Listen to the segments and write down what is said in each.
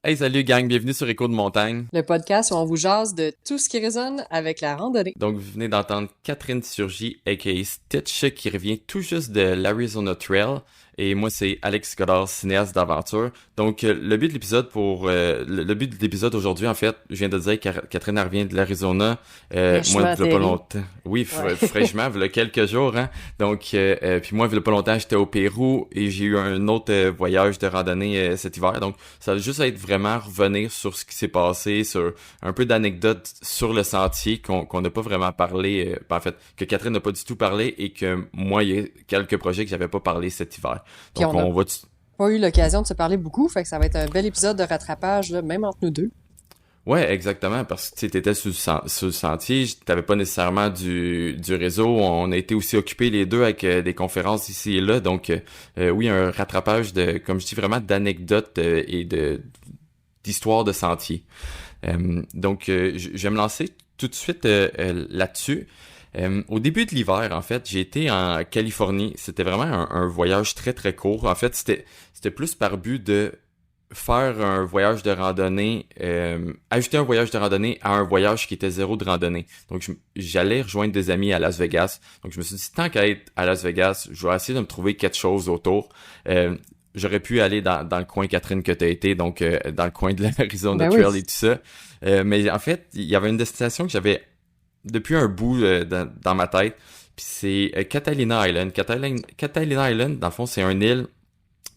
Hey, salut gang, bienvenue sur Écho de montagne. Le podcast où on vous jase de tout ce qui résonne avec la randonnée. Donc, vous venez d'entendre Catherine Turgy, aka Stitch, qui revient tout juste de l'Arizona Trail. Et moi, c'est Alex Godard, cinéaste d'aventure. Donc, le but de l'épisode le but de l'épisode aujourd'hui, en fait, je viens de dire que Catherine elle revient de l'Arizona. Moi, Fraîchement il y a pas atterri. longtemps. Oui, Ouais. fraîchement, il y a quelques jours, hein. Donc, puis moi, il y a pas longtemps, j'étais au Pérou et j'ai eu un autre voyage de randonnée cet hiver. Donc, ça va juste être vraiment revenir sur ce qui s'est passé, sur un peu d'anecdotes sur le sentier qu'on n'a pas vraiment parlé, en fait, que Catherine n'a pas du tout parlé et que moi, il y a quelques projets que j'avais pas parlé cet hiver. Puis Donc, on n'a on va... pas eu l'occasion de se parler beaucoup, fait que ça va être un bel épisode de rattrapage, là, même entre nous deux. Ouais, exactement, parce que tu t'étais sur le sentier, t'avais pas nécessairement du réseau, on a été aussi occupés les deux avec des conférences ici et là, donc oui, un rattrapage de, comme je dis, vraiment d'anecdotes et d'histoires de sentier. Je vais me lancer tout de suite là-dessus. Au début de l'hiver, en fait, j'ai été en Californie. C'était vraiment un voyage très très court. En fait, c'était plus par but de faire un voyage de randonnée, ajouter un voyage de randonnée à un voyage qui était zéro de randonnée. Donc, j'allais rejoindre des amis à Las Vegas. Donc, je me suis dit, tant qu'à être à Las Vegas, je vais essayer de me trouver quelque chose autour. J'aurais pu aller dans le coin, Catherine, que t'as été, donc dans le coin de l'Arizona Ben oui. Trail et tout ça. Mais en fait, il y avait une destination que j'avais depuis un bout dans ma tête. Puis c'est Catalina Island. Catalina Island, dans le fond, c'est une île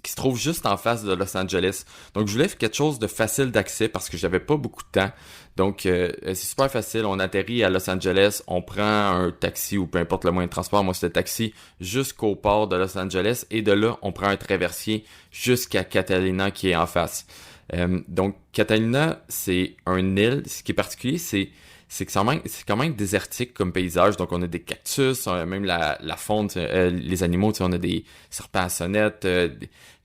qui se trouve juste en face de Los Angeles. Donc, je voulais faire quelque chose de facile d'accès parce que j'avais pas beaucoup de temps. Donc, c'est super facile. On atterrit à Los Angeles, on prend un taxi ou peu importe le moyen de transport. Moi, c'était taxi jusqu'au port de Los Angeles et de là, on prend un traversier jusqu'à Catalina qui est en face. Donc, Catalina, c'est une île. Ce qui est particulier, c'est que c'est quand même désertique comme paysage. Donc, on a des cactus, on a même la faune, les animaux, on a des serpents à sonnette,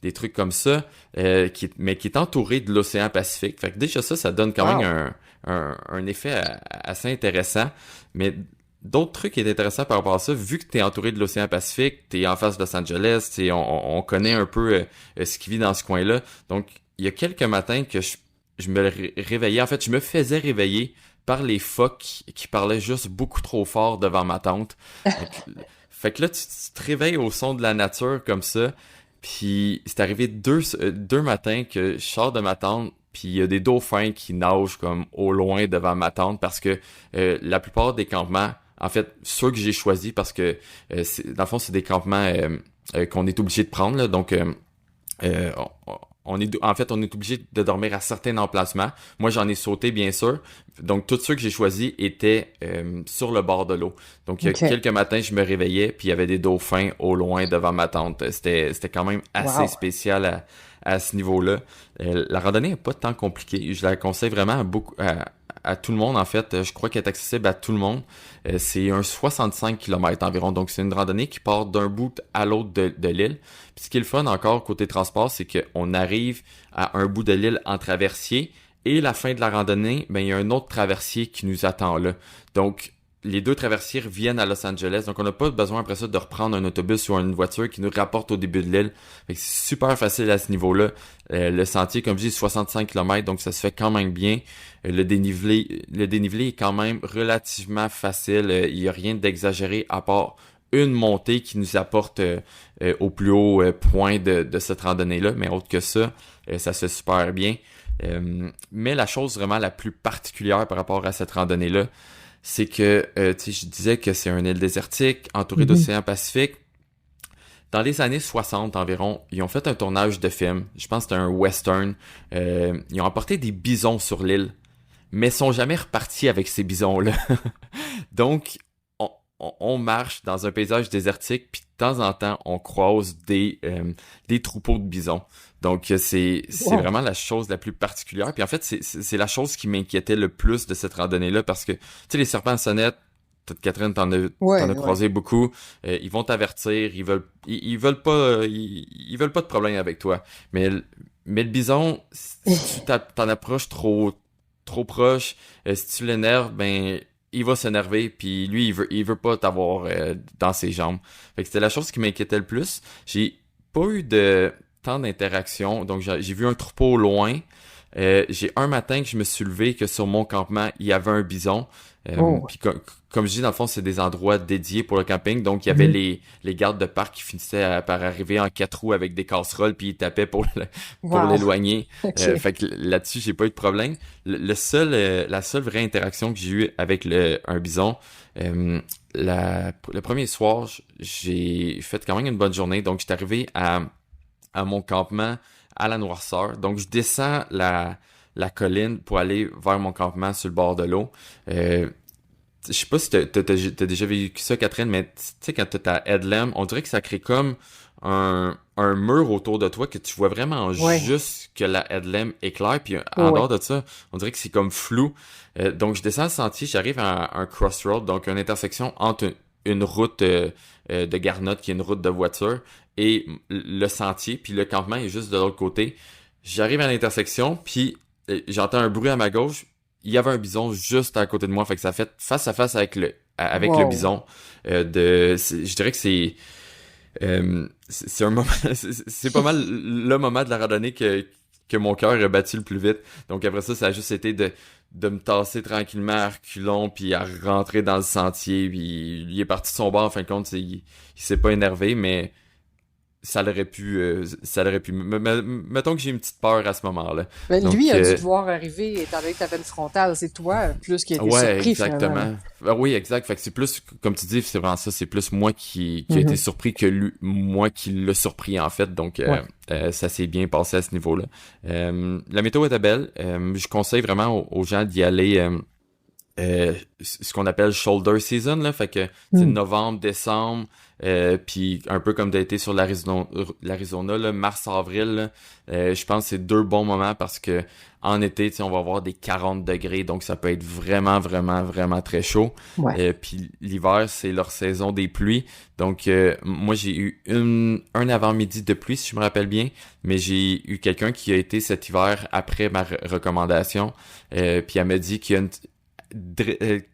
des trucs comme ça, mais qui est entouré de l'océan Pacifique. Fait que déjà ça donne quand même Wow. un effet assez intéressant. Mais d'autres trucs qui est intéressant par rapport à ça, vu que t'es entouré de l'océan Pacifique, t'es en face de Los Angeles, on connaît un peu ce qui vit dans ce coin-là. Donc, il y a quelques matins que je me réveillais. En fait, je me faisais réveiller par les phoques qui parlaient juste beaucoup trop fort devant ma tente. Donc, fait que là, tu te réveilles au son de la nature comme ça. Puis c'est arrivé deux matins que je sors de ma tente, puis il y a des dauphins qui nagent comme au loin devant ma tente parce que la plupart des campements, en fait, ceux que j'ai choisis parce que dans le fond, c'est des campements qu'on est obligé de prendre, là, donc euh, on, on est obligé de dormir à certains emplacements. Moi, j'en ai sauté, bien sûr. Donc, tous ceux que j'ai choisis étaient sur le bord de l'eau. Donc, il y a OK. quelques matins, je me réveillais, puis il y avait des dauphins au loin devant ma tente. C'était quand même assez Wow. spécial à ce niveau-là. La randonnée n'est pas tant compliquée. Je la conseille vraiment à tout le monde, en fait. Je crois qu'elle est accessible à tout le monde. C'est un 65 km environ. Donc, c'est une randonnée qui part d'un bout à l'autre de l'île. Puis ce qui est le fun encore côté transport, c'est qu'on arrive à un bout de l'île en traversier et la fin de la randonnée, ben il y a un autre traversier qui nous attend là. Donc les deux traversiers reviennent à Los Angeles, donc on n'a pas besoin après ça de reprendre un autobus ou une voiture qui nous rapporte au début de l'île. Fait que c'est super facile à ce niveau-là. Le sentier, comme je dis, 65 km, donc ça se fait quand même bien. Le dénivelé est quand même relativement facile. Il n'y a rien d'exagéré à part une montée qui nous apporte au plus haut point de cette randonnée-là, mais autre que ça, ça se fait super bien. Mais la chose vraiment la plus particulière par rapport à cette randonnée-là, c'est que, tu sais, je disais que c'est une île désertique entourée Mhm. d'océan Pacifique. Dans les années 60 environ, ils ont fait un tournage de film. Je pense que c'était un western. Ils ont apporté des bisons sur l'île, mais sont jamais repartis avec ces bisons-là. Donc, on marche dans un paysage désertique, puis de temps en temps, on croise des troupeaux de bisons. Donc, c'est Wow. vraiment la chose la plus particulière. Puis en fait, c'est la chose qui m'inquiétait le plus de cette randonnée-là, parce que, tu sais, les serpents à sonnette, peut-être Catherine, t'en as Ouais, ouais. croisé beaucoup. Ils vont t'avertir, ils veulent pas de problème avec toi. Mais, mais le bison, si t'en approches trop proche, si tu l'énerves, ben il va s'énerver, puis lui il veut pas t'avoir dans ses jambes. Fait que c'était la chose qui m'inquiétait le plus. J'ai pas eu de tant d'interaction, donc j'ai vu un troupeau au loin. J'ai un matin que je me suis levé que sur mon campement, il y avait un bison. Oh. Puis comme je dis, dans le fond, c'est des endroits dédiés pour le camping. Donc, il y avait Mhm. les gardes de parc qui finissaient par arriver en 4 roues avec des casseroles, puis ils tapaient pour Wow. l'éloigner. OK. Fait que là-dessus, j'ai pas eu de problème. La seule vraie interaction que j'ai eue avec un bison, euh, le premier soir, j'ai fait quand même une bonne journée. Donc, j'étais arrivé à mon campement à la noirceur. Donc, je descends la colline pour aller vers mon campement sur le bord de l'eau. Euh, je sais pas si t'as déjà vécu ça, Catherine, mais tu sais, quand t'as ta headlamp, on dirait que ça crée comme un mur autour de toi que tu vois vraiment Ouais. juste que la headlamp éclaire, puis en dehors Ouais. de ça, on dirait que c'est comme flou. Donc, je descends le sentier, j'arrive à un crossroad, donc une intersection entre une route de garnotte, qui est une route de voiture, et le sentier, puis le campement est juste de l'autre côté. J'arrive à l'intersection, puis j'entends un bruit à ma gauche, il y avait un bison juste à côté de moi, fait que ça fait face à face avec le Wow. bison. Je dirais que c'est un moment, c'est pas mal le moment de la randonnée que mon cœur a battu le plus vite. Donc après ça, ça a juste été de me tasser tranquillement à reculons, puis à rentrer dans le sentier, puis il est parti de son bord, en fin de compte, il s'est pas énervé, mais ça l'aurait pu. Mettons que j'ai une petite peur à ce moment-là. Ben, lui Donc, a dû te voir arriver, étant donné que t'avais une frontale. C'est toi, plus qui a été ouais, surpris, finalement, là. exactement. Oui, exact. Fait que c'est plus, comme tu dis, c'est vraiment ça, c'est plus moi qui a été Mhm. surpris que lui, moi qui l'a surpris, en fait. Donc, Ouais. ça s'est bien passé à ce niveau-là. La météo était belle. Je conseille vraiment aux gens d'y aller. Ce qu'on appelle shoulder season là, fait que c'est Hmm. novembre, décembre, puis un peu comme d'été sur l'Arizona là, mars, avril, là, je pense que c'est deux bons moments parce que en été, tu sais, on va avoir des 40 degrés, donc ça peut être vraiment, vraiment, vraiment très chaud. Ouais. Puis l'hiver, c'est leur saison des pluies, donc moi j'ai eu un avant-midi de pluie si je me rappelle bien, mais j'ai eu quelqu'un qui a été cet hiver après ma recommandation, puis elle m'a dit qu'il y a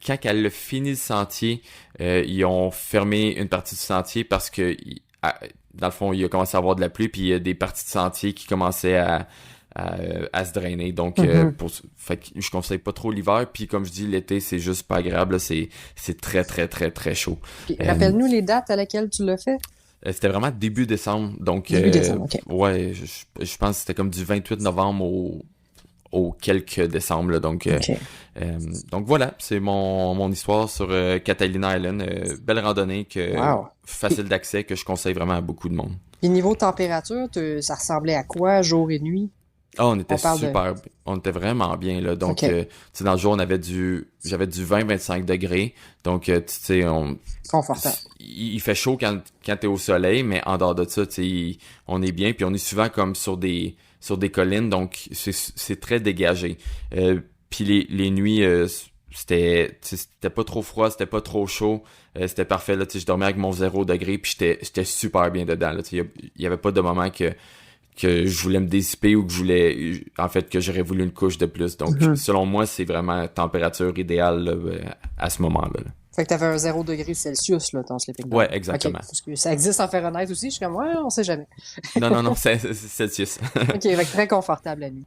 quand elle a fini le sentier, ils ont fermé une partie du sentier parce que dans le fond, il a commencé à avoir de la pluie, puis il y a des parties de sentier qui commençaient à se drainer. Donc, Mhm. fait que je conseille pas trop l'hiver. Puis comme je dis, l'été, c'est juste pas agréable. Là. C'est très, très, très, très chaud. Puis, Euh, rappelle-nous les dates à laquelle tu l'as fait. C'était vraiment début décembre. Donc, Début décembre, OK. ouais, je pense que c'était comme du 28 novembre au quelques décembre. Là. OK. Euh, donc voilà, c'est mon histoire sur Catalina Island. Belle randonnée Wow. facile d'accès que je conseille vraiment à beaucoup de monde. Puis niveau température, ça ressemblait à quoi, jour et nuit? Ah, On parle de... on était vraiment bien là. Donc, OK. tu sais, dans le jour, j'avais du 20-25 degrés. Donc, tu sais, Confortable. il fait chaud quand t'es au soleil, mais en dehors de ça, tu sais, on est bien. Puis on est souvent comme sur des collines, donc c'est très dégagé. Puis les nuits, c'était pas trop froid, c'était pas trop chaud, c'était parfait là. Tu sais, je dormais avec mon 0 degré, puis j'étais super bien dedans. Là, tu sais, il y avait pas de moment que je voulais me dissiper ou que en fait, que j'aurais voulu une couche de plus. Donc, Mhm. selon moi, c'est vraiment température idéale là, à ce moment-là. Là. Fait que t'avais un 0 degré Celsius, là, ton sleeping bag. Ouais, OK. exactement. Parce que ça existe en Fahrenheit aussi. Je suis comme, ouais, on sait jamais. Non, non, non, c'est Celsius. OK. Fait que très confortable la nuit.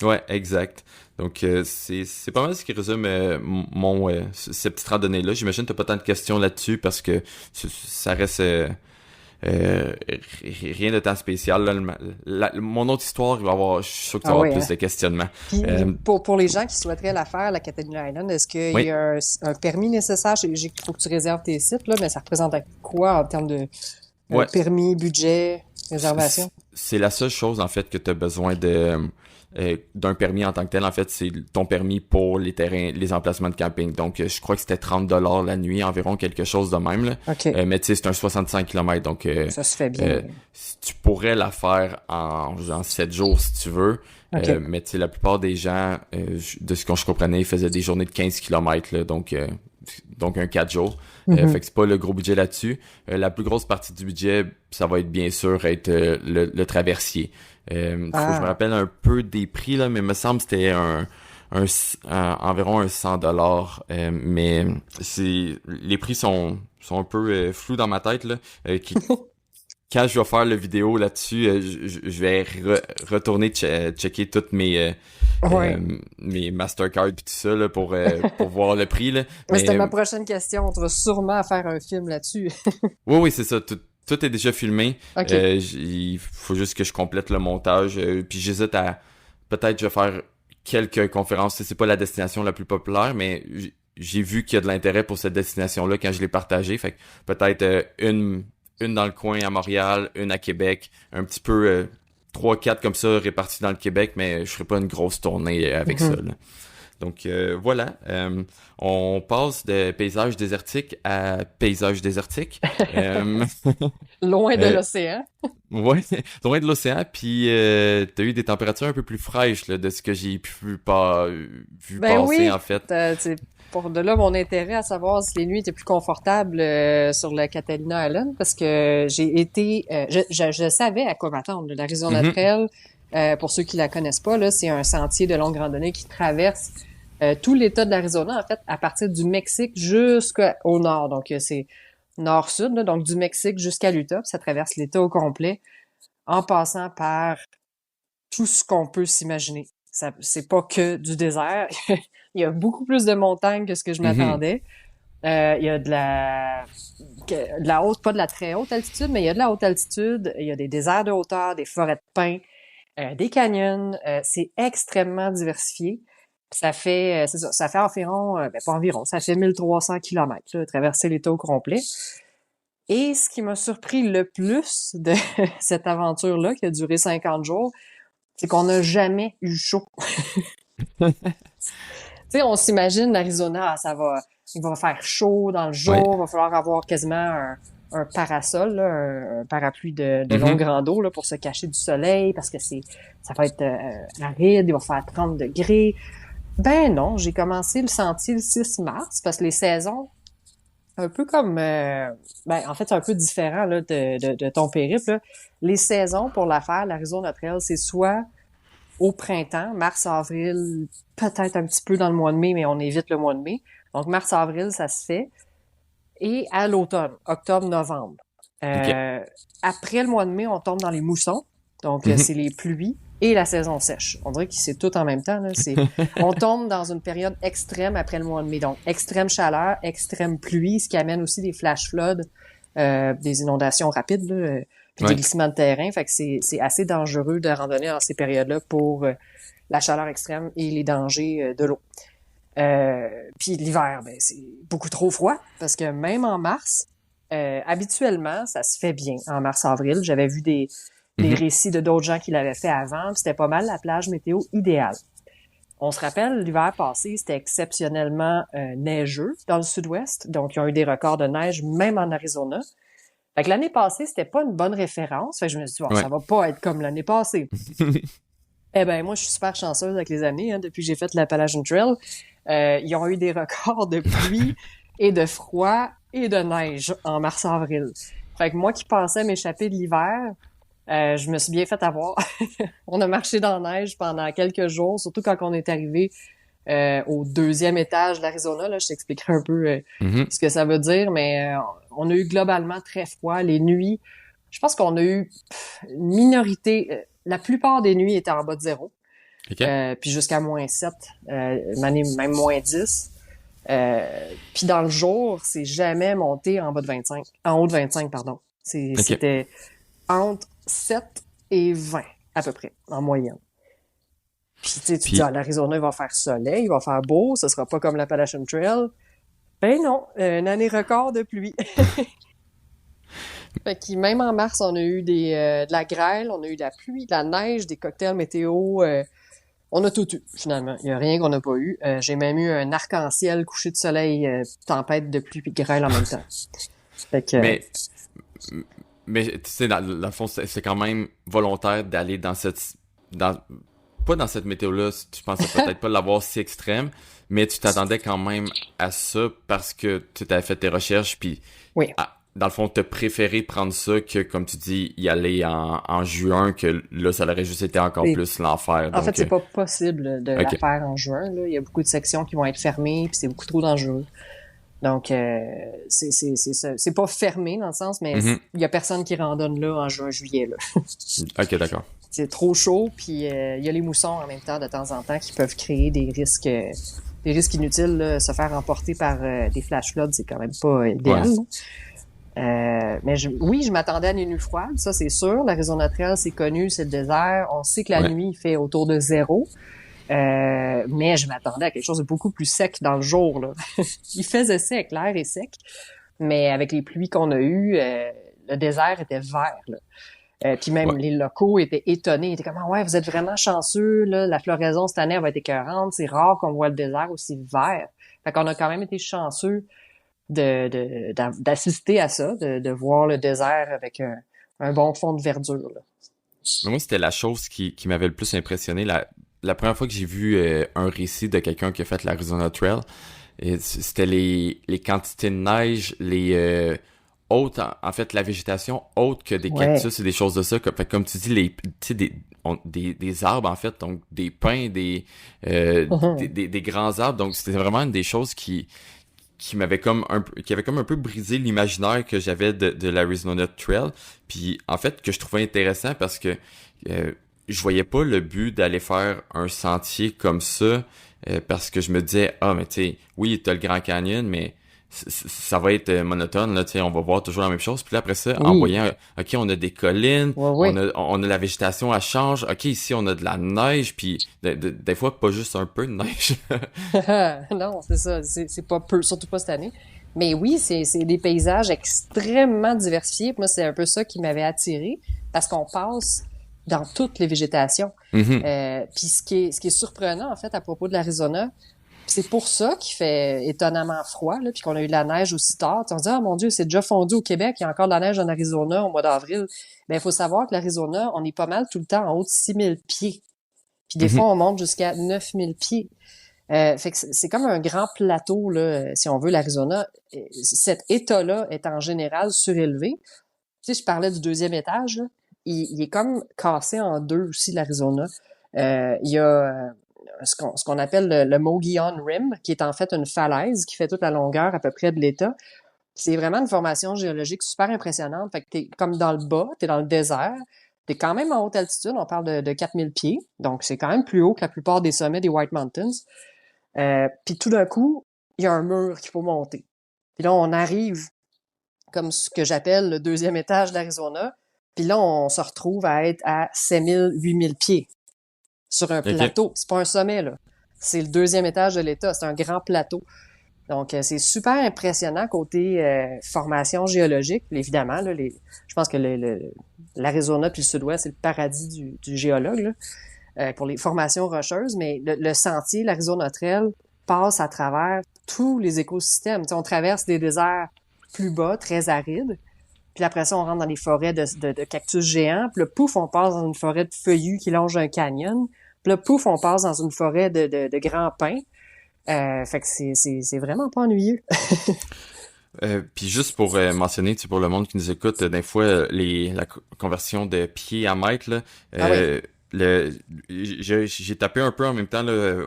Ouais, exact. Donc, c'est pas mal ce qui résume cette petite randonnée-là. J'imagine que t'as pas tant de questions là-dessus parce que ça reste euh, rien de tant spécial. Là. Mon autre histoire, il va y avoir, je suis sûr que tu vas Ah avoir ouais, plus hein? de questionnements. Puis Euh, pour les gens qui souhaiteraient la faire, la Catalina Island, est-ce qu'il y oui, a un permis nécessaire? Il faut que tu réserves tes sites, là, mais ça représente à quoi en termes de ouais. permis, budget, réservation? C'est la seule chose, en fait, que tu as besoin d'un permis en tant que tel. En fait, c'est ton permis pour les terrains, les emplacements de camping. Donc, je crois que c'était 30 $ la nuit, environ quelque chose de même. Là. OK. Mais tu sais, c'est un 65 km. Donc, Ça se fait euh, bien. tu pourrais la faire en genre 7 jours si tu veux. OK. Mais tu sais, la plupart des gens, de ce que je comprenais, ils faisaient des journées de 15 km. Là, donc un 4 jours. Mhm. Fait que c'est pas le gros budget là-dessus. La plus grosse partie du budget, ça va être bien sûr être le traversier. Faut que je me Ah. rappelle un peu des prix, là, mais il me semble que c'était environ un 100 $. Mais les prix sont un peu flous dans ma tête, là. quand je vais faire la vidéo là-dessus, je vais retourner checker toutes Ouais. mes Mastercard et tout ça là, pour voir le prix là. Mais c'était Mais ma prochaine question. Tu vas sûrement faire un film là-dessus. oui, c'est ça. Tout est déjà filmé. OK. Il faut juste que je complète le montage. Puis j'hésite à peut-être je vais faire quelques conférences. C'est pas la destination la plus populaire, mais j'ai vu qu'il y a de l'intérêt pour cette destination-là quand je l'ai partagée. Fait que peut-être une dans le coin à Montréal, une à Québec, un petit peu 3-4 comme ça répartis dans le Québec, mais je ferai pas une grosse tournée avec ça. Mhm. Là. Donc voilà, on passe de paysage désertique à paysage désertique. Euh, Loin de euh, l'océan. ouais, loin de l'océan, puis t'as eu des températures un peu plus fraîches là, de ce que j'ai vu Ben passer oui. en fait. C'est pour de là mon intérêt à savoir si les nuits étaient plus confortables sur le Catalina Island parce que j'ai été je savais à quoi m'attendre. L'Arizona Mhm, Trail, pour ceux qui la connaissent pas, là, c'est un sentier de longue randonnée qui traverse tout l'État de l'Arizona, en fait, à partir du Mexique jusqu'au nord. Donc, c'est nord-sud, là, donc du Mexique jusqu'à l'Utah. Puis ça traverse l'État au complet en passant par tout ce qu'on peut s'imaginer. Ça, c'est pas que du désert. Il y a beaucoup plus de montagnes que ce que je mhm. m'attendais. Il y a de la haute, pas de la très haute altitude, mais il y a de la haute altitude. Il y a des déserts de hauteur, des forêts de pins, des canyons. C'est extrêmement diversifié. Ça fait, c'est ça, ça fait environ, ben pas environ, ça fait 1300 kilomètres, là, traverser l'État au complet. Et ce qui m'a surpris le plus de cette aventure-là, qui a duré 50 jours, c'est qu'on n'a jamais eu chaud. Tu sais, on s'imagine l'Arizona, il va faire chaud dans le Ouais. jour, il va falloir avoir quasiment un parasol, là, un parapluie de longue Mhm. rando là, pour se cacher du soleil parce que ça va être aride, il va faire 30 degrés. Ben non, j'ai commencé le sentier le 6 mars parce que les saisons, un peu comme, ben en fait c'est un peu différent là, de ton périple. Là. Les saisons pour la faire, l'Arizona Trail, c'est soit au printemps, mars, avril, peut-être un petit peu dans le mois de mai, mais on évite le mois de mai. Donc mars, avril, ça se fait. Et à l'automne, octobre, novembre. Ok. Euh, Après le mois de mai, on tombe dans les moussons. Donc Mhm. c'est les pluies et la saison sèche. On dirait que c'est tout en même temps. Là. On tombe dans une période extrême après le mois de mai. Donc extrême chaleur, extrême pluie, ce qui amène aussi des flash floods, des inondations rapides. Là, puis des Ouais. glissements de terrain. Fait que c'est assez dangereux de randonner dans ces périodes-là pour la chaleur extrême et les dangers de l'eau. Puis l'hiver, ben c'est beaucoup trop froid parce que même en mars, habituellement, ça se fait bien en mars-avril. J'avais vu des Mhm. récits de d'autres gens qui l'avaient fait avant, puis c'était pas mal la plage météo idéale. On se rappelle, l'hiver passé, c'était exceptionnellement neigeux dans le sud-ouest, donc ils ont eu des records de neige même en Arizona. Fait que l'année passée, c'était pas une bonne référence. Fait que je me suis dit, bon, Ouais. ça va pas être comme l'année passée. Eh ben, moi, je suis super chanceuse avec les années, hein, depuis que j'ai fait l'Appalachian Trail. Ils ont eu des records de pluie et de froid et de neige en mars-avril. Fait que moi qui pensais m'échapper de l'hiver, je me suis bien fait avoir. On a marché dans la neige pendant quelques jours, surtout quand on est arrivé au deuxième étage de l'Arizona. Là, je t'expliquerai un peu Mhm. ce que ça veut dire, mais on a eu globalement très froid. Les nuits, je pense qu'on a eu une minorité. La plupart des nuits étaient en bas de zéro, Ok. puis jusqu'à -7, même -10. Puis dans le jour, c'est jamais monté en bas de 25, en haut de 25, pardon. Ok. C'était entre 7 et 20 à peu près en moyenne. Puis tu sais, tu te dis, Puis ah, l'Arizona, il va faire soleil, il va faire beau, ce sera pas comme l'Appalachian Trail. Ben non, une année record de pluie. Fait que même en mars, on a eu de la grêle, on a eu de la pluie, de la neige, des cocktails météo. On a tout eu, finalement. Il y a rien qu'on n'a pas eu. J'ai même eu un arc-en-ciel, coucher de soleil, tempête de pluie puis de grêle en même temps. Fait que, mais mais tu sais dans le fond c'est quand même volontaire d'aller dans pas dans cette météo-là, tu pensais peut-être pas l'avoir si extrême, mais tu t'attendais quand même à ça parce que tu t'avais fait tes recherches, puis oui. dans le fond, t'as préféré prendre ça que, comme tu dis, y aller en juin, que là, ça aurait juste été encore Et, plus l'enfer. en fait, Donc, c'est pas possible de la ok. faire en juin, là. Il y a beaucoup de sections qui vont être fermées puis c'est beaucoup trop dangereux. Donc, c'est pas fermé dans le sens, mais Mhm. il y a personne qui randonne là en juin, juillet, là. Ok, d'accord. C'est trop chaud, puis il y a les moussons en même temps de temps en temps qui peuvent créer des risques inutiles. Là. Se faire emporter par des flash floods, c'est quand même pas idéal. Ouais. Mais oui, je m'attendais à une nuit froide, ça c'est sûr. L'Arizona Trail, c'est connu, c'est le désert. On sait que la Ouais. nuit, il fait autour de 0. Mais je m'attendais à quelque chose de beaucoup plus sec dans le jour. Là. Il faisait sec, l'air est sec. Mais avec les pluies qu'on a eues, le désert était vert. Là. Puis même Ouais. les locaux étaient étonnés. Ils étaient comme ah ouais, vous êtes vraiment chanceux, là. La floraison cette année elle va être écœurante. C'est rare qu'on voit le désert aussi vert. Fait qu'on a quand même été chanceux d'assister à ça, de voir le désert avec un bon fond de verdure. Là. Mais moi, c'était la chose qui m'avait le plus impressionné. La première fois que j'ai vu un récit de quelqu'un qui a fait l'Arizona Trail, et c'était les quantités de neige, les hautes, en fait, la végétation haute que des Ouais. cactus et des choses de ça. Fait que comme tu dis, tu sais, des arbres, en fait, donc des pins, des grands arbres. Donc, c'était vraiment une des choses qui m'avait comme qui avait comme un peu brisé l'imaginaire que j'avais de l'Arizona Trail, puis en fait que je trouvais intéressant parce que je voyais pas le but d'aller faire un sentier comme ça parce que je me disais mais tu sais oui t'as le Grand Canyon mais ça va être monotone là, tu sais on va voir toujours la même chose, puis là après ça en Oui. voyant ok on a des collines, Ouais, ouais. on a la végétation elle change, ok ici on a de la neige, puis des fois pas juste un peu de neige. Non, c'est ça. C'est pas peu, surtout pas cette année. Mais oui, c'est des paysages extrêmement diversifiés. Puis moi, c'est un peu ça qui m'avait attiré parce qu'on passe dans toutes les végétations. Mhm. Puis ce qui est surprenant, en fait, à propos de l'Arizona, c'est pour ça qu'il fait étonnamment froid, là, puis qu'on a eu de la neige aussi tard. On se dit, ah mon Dieu, c'est déjà fondu au Québec, il y a encore de la neige en Arizona au mois d'avril. Ben, il faut savoir que l'Arizona, on est pas mal tout le temps en haut de 6000 pieds. Puis des Mhm. fois, on monte jusqu'à 9000 pieds. Fait que c'est comme un grand plateau, là, si on veut, l'Arizona. Cet état-là est en général surélevé. Tu sais, je parlais du deuxième étage, là. Il est comme cassé en deux aussi, l'Arizona. Il y a ce qu'on appelle le Mogollon Rim, qui est en fait une falaise qui fait toute la longueur à peu près de l'état. C'est vraiment une formation géologique super impressionnante. Fait que t'es comme dans le bas, t'es dans le désert. T'es quand même en haute altitude, on parle de 4000 pieds. Donc, c'est quand même plus haut que la plupart des sommets des White Mountains. Puis tout d'un coup, il y a un mur qu'il faut monter. Puis là, on arrive comme ce que j'appelle le deuxième étage d'Arizona. Puis là, on se retrouve à être à 7000, 8000 pieds sur un Ok. plateau. C'est pas un sommet, là. C'est le deuxième étage de l'État. C'est un grand plateau. Donc, c'est super impressionnant côté formation géologique. Puis évidemment, là, je pense que l'Arizona puis le Sud-Ouest, c'est le paradis du géologue, là, pour les formations rocheuses. Mais le sentier, l'Arizona Trail, passe à travers tous les écosystèmes. Tu sais, on traverse des déserts plus bas, très arides. Puis après ça, on rentre dans les forêts de cactus géants. Puis là, pouf, on passe dans une forêt de feuillus qui longe un canyon. Puis là, pouf, on passe dans une forêt de grands pins. Fait que c'est vraiment pas ennuyeux. Puis juste pour mentionner, tu sais, pour le monde qui nous écoute, des fois, la conversion de pied à mètre, là, Ah oui. le, j'ai tapé un peu en même temps, là,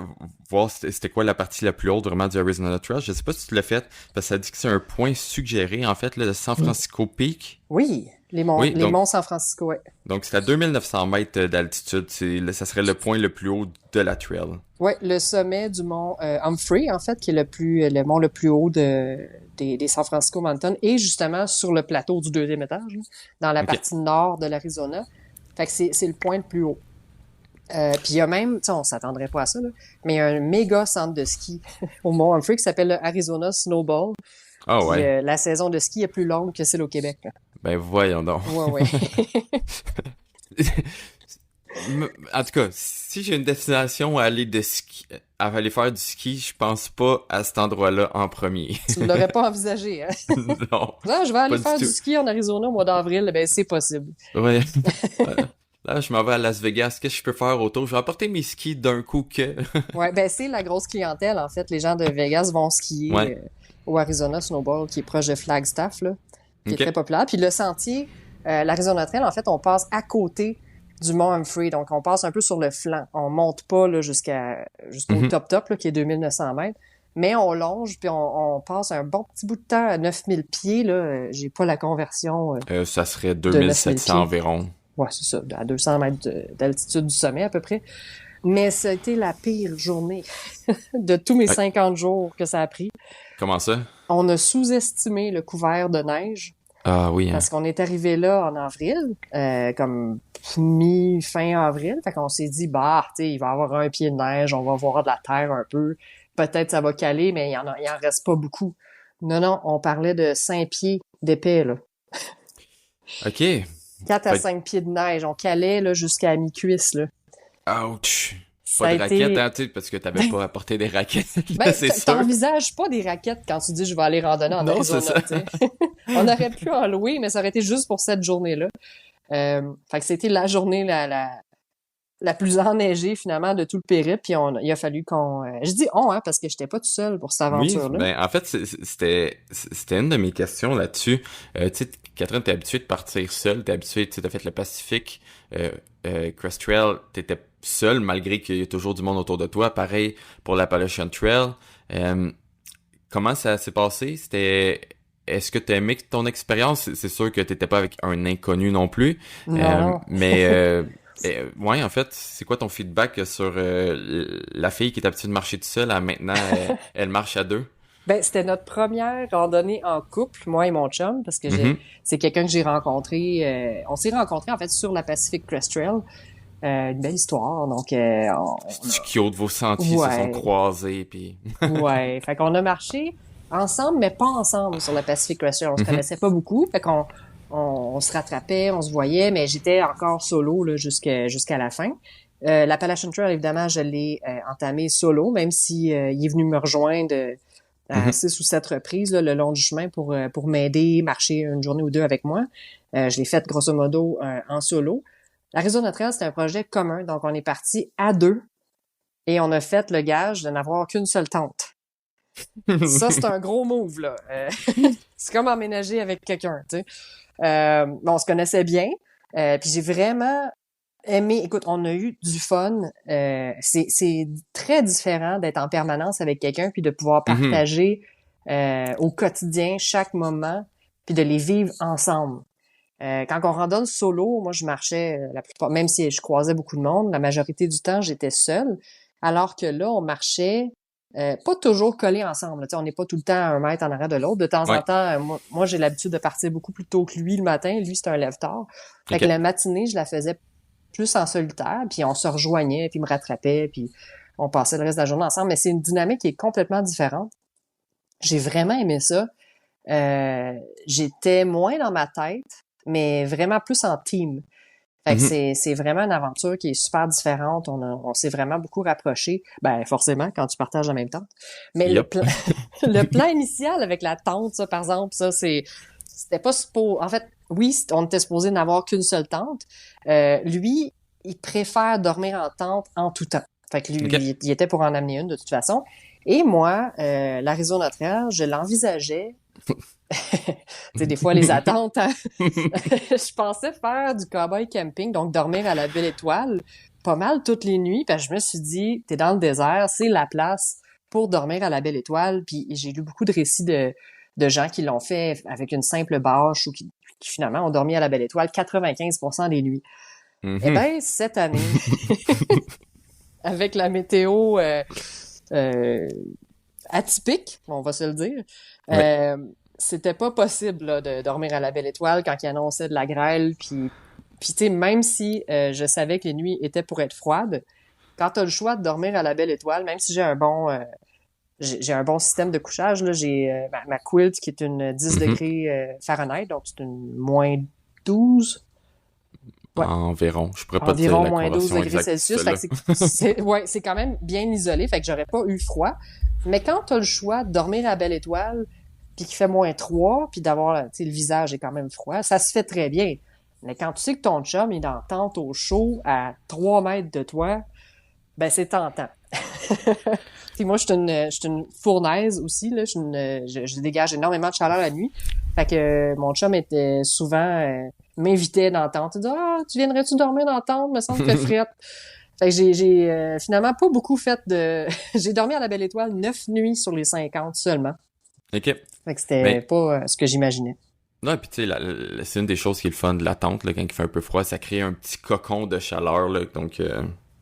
voir c'était quoi la partie la plus haute vraiment du Arizona Trail. Je sais pas si tu l'as fait, parce que ça dit que c'est un point suggéré, en fait, là, de San Francisco Peak. Oui, Oui, les monts San Francisco, ouais. donc c'est à 2900 mètres d'altitude. Ça serait le point le plus haut de la trail. Ouais, le sommet du mont Humphrey, en fait, qui est le mont le plus haut des San Francisco Mountains, et justement sur le plateau du deuxième étage, là, dans la Ok. partie nord de l'Arizona. Fait que c'est le point le plus haut. Puis il y a même, tu sais, on s'attendrait pas à ça, là, mais il y a un méga centre de ski au mont Humphrey qui s'appelle le Arizona Snowball. Ah Puis ouais. la saison de ski est plus longue que celle au Québec, là. Ben voyons donc. Ouais, ouais. En tout cas, si j'ai une destination à aller faire du ski, je pense pas à cet endroit-là en premier. Tu l'aurais pas envisagé, hein? Non, Ah, je vais aller pas du faire du tout. ski en Arizona au mois d'avril. Ben, c'est possible. Ouais. Là, je m'en vais à Las Vegas. Qu'est-ce que je peux faire autour? Je vais apporter mes skis d'un coup que. Ouais, ben, c'est la grosse clientèle, en fait. Les gens de Vegas vont skier Ouais. au Arizona Snowball, qui est proche de Flagstaff, là, qui est Ok. très populaire. Puis le sentier, l'Arizona Trail, en fait, on passe à côté du mont Humphrey. Donc, on passe un peu sur le flanc. On monte pas là, jusqu'au Mhm. top, là, qui est 2900 mètres. mais on longe, puis on passe un bon petit bout de temps à 9000 pieds, là. J'ai pas la conversion Ça serait de 9000 2700 pieds. environ. Ouais, c'est ça, à 200 mètres d'altitude du sommet à peu près. Mais c'était la pire journée de tous mes 50 jours que ça a pris. Comment ça? On a sous-estimé le couvert de neige Ah oui, hein. parce qu'on est arrivé là en avril, comme mi-fin avril. Fait qu'on s'est dit, bah, tu sais, il va y avoir un pied de neige, on va voir de la terre un peu. Peut-être ça va caler, mais il en reste pas beaucoup. Non, on parlait de 5 pieds d'épais, là. OK. 4 à 5 pieds de neige. On calait, là, jusqu'à mi-cuisse, là. Ouch! Ça Pas a de été... raquettes, hein, tu sais, parce que t'avais pas apporté des raquettes, Ben, c'est sûr. t'envisages pas des raquettes quand tu dis je vais aller randonner en Non, Arizona, c'est ça. tu sais. On aurait pu en louer, mais ça aurait été juste pour cette journée-là. Fait que c'était la journée la plus enneigée, finalement, de tout le périple, puis il a fallu qu'on... je dis on, hein, parce que j'étais pas tout seul pour cette Oui, aventure-là. ben en fait, c'était une de mes questions là-dessus. Tu sais, Catherine, t'es habituée de partir seule, t'es habituée, tu sais, t'as fait le Pacifique, Crest Trail, t'étais seule malgré qu'il y a toujours du monde autour de toi. Pareil pour l'Appalachian Trail. Comment ça s'est passé? Est-ce que t'as aimé ton expérience? C'est sûr que t'étais pas avec un inconnu non plus. Non. Ouais, en fait, c'est quoi ton feedback sur la fille qui est habituée de marcher toute seule à maintenant, elle marche à deux? Ben, c'était notre première randonnée en couple, moi et mon chum, parce que Mhm. c'est quelqu'un que j'ai rencontré. On s'est rencontrés, en fait, sur la Pacific Crest Trail. Une belle histoire, donc C'est cute, vos sentiers se sont Ouais. croisés, puis... ouais. Fait qu'on a marché ensemble, mais pas ensemble sur la Pacific Crest Trail. On se Mhm. connaissait pas beaucoup, fait qu'on on se rattrapait, on se voyait, mais j'étais encore solo là, jusqu'à la fin. L'Appalachian Trail, évidemment, je l'ai entamé solo, même si il est venu me rejoindre à Mhm. 6 ou 7 reprises là, le long du chemin pour m'aider, marcher une journée ou deux avec moi. Je l'ai fait grosso modo en solo. L'Arizona Trail, c'est un projet commun, donc on est parti à deux et on a fait le gage de n'avoir qu'une seule tente. Ça, c'est un gros move, là. C'est comme emménager avec quelqu'un, tu sais. On se connaissait bien, puis j'ai vraiment aimé. Écoute, on a eu du fun. C'est très différent d'être en permanence avec quelqu'un puis de pouvoir Mhm. partager au quotidien chaque moment puis de les vivre ensemble. Quand on randonne solo, moi je marchais la plupart, même si je croisais beaucoup de monde, la majorité du temps j'étais seule, alors que là on marchait pas toujours collés ensemble. Tu sais, on n'est pas tout le temps à 1 mètre en arrière de l'autre. De temps Ouais. en temps, moi j'ai l'habitude de partir beaucoup plus tôt que lui le matin. Lui c'est un lève-tard. Fait Ok. que la matinée je la faisais plus en solitaire, puis on se rejoignait, puis il me rattrapait, puis on passait le reste de la journée ensemble. Mais c'est une dynamique qui est complètement différente. J'ai vraiment aimé ça. J'étais moins dans ma tête, mais vraiment plus en team. Fait que Mhm. c'est vraiment une aventure qui est super différente. On s'est vraiment beaucoup rapprochés. Ben, forcément, quand tu partages en même temps. Mais Yup. le plan initial avec la tente, ça, par exemple, ça, c'était pas supposé. En fait, oui, on était supposé n'avoir qu'une seule tente. Lui, il préfère dormir en tente en tout temps. Fait que lui, Ok. il était pour en amener une de toute façon. Et moi, l'Arizona Trail, je l'envisageais. Tu sais, des fois, les attentes, hein? Je pensais faire du cowboy camping, donc dormir à la Belle Étoile, pas mal toutes les nuits, parce que je me suis dit, t'es dans le désert, c'est la place pour dormir à la Belle Étoile, puis j'ai lu beaucoup de récits de gens qui l'ont fait avec une simple bâche ou qui finalement ont dormi à la Belle Étoile 95% des nuits. Eh Mhm. ben, cette année, avec la météo euh, atypique, on va se le dire, Ouais. c'était pas possible là, de dormir à la Belle Étoile quand il annonçait de la grêle. Puis tu sais, même si je savais que les nuits étaient pour être froides, quand t'as le choix de dormir à la Belle Étoile, même si j'ai un bon système de couchage, là, j'ai ma quilt qui est une 10 Mhm. degrés Fahrenheit, donc c'est une -12. Ouais, Environ. Je pourrais pas te dire environ la -12 conversion degrés exacte de Celsius. ça, Fait là. que c'est quand même bien isolé. Fait que j'aurais pas eu froid. Mais quand t'as le choix de dormir à Belle Étoile, puis qu'il fait -3, puis d'avoir, tu sais, le visage est quand même froid, ça se fait très bien. Mais quand tu sais que ton chum est en tente au chaud à 3 mètres de toi, ben c'est tentant. Puis moi, je suis une fournaise aussi, là. Je dégage énormément de chaleur la nuit. Fait que mon chum était souvent m'invitait dans la tente. Il dit, ah, tu viendrais-tu dormir dans la tente? Me semble qu'il fait frette. Fait que j'ai finalement pas beaucoup fait de... J'ai dormi à la Belle Étoile 9 nuits sur les 50 seulement. OK. Fait que c'était Ben, pas ce que j'imaginais. non, puis tu sais, c'est une des choses qui est le fun de la tente, là, quand il fait un peu froid, ça crée un petit cocon de chaleur, là, donc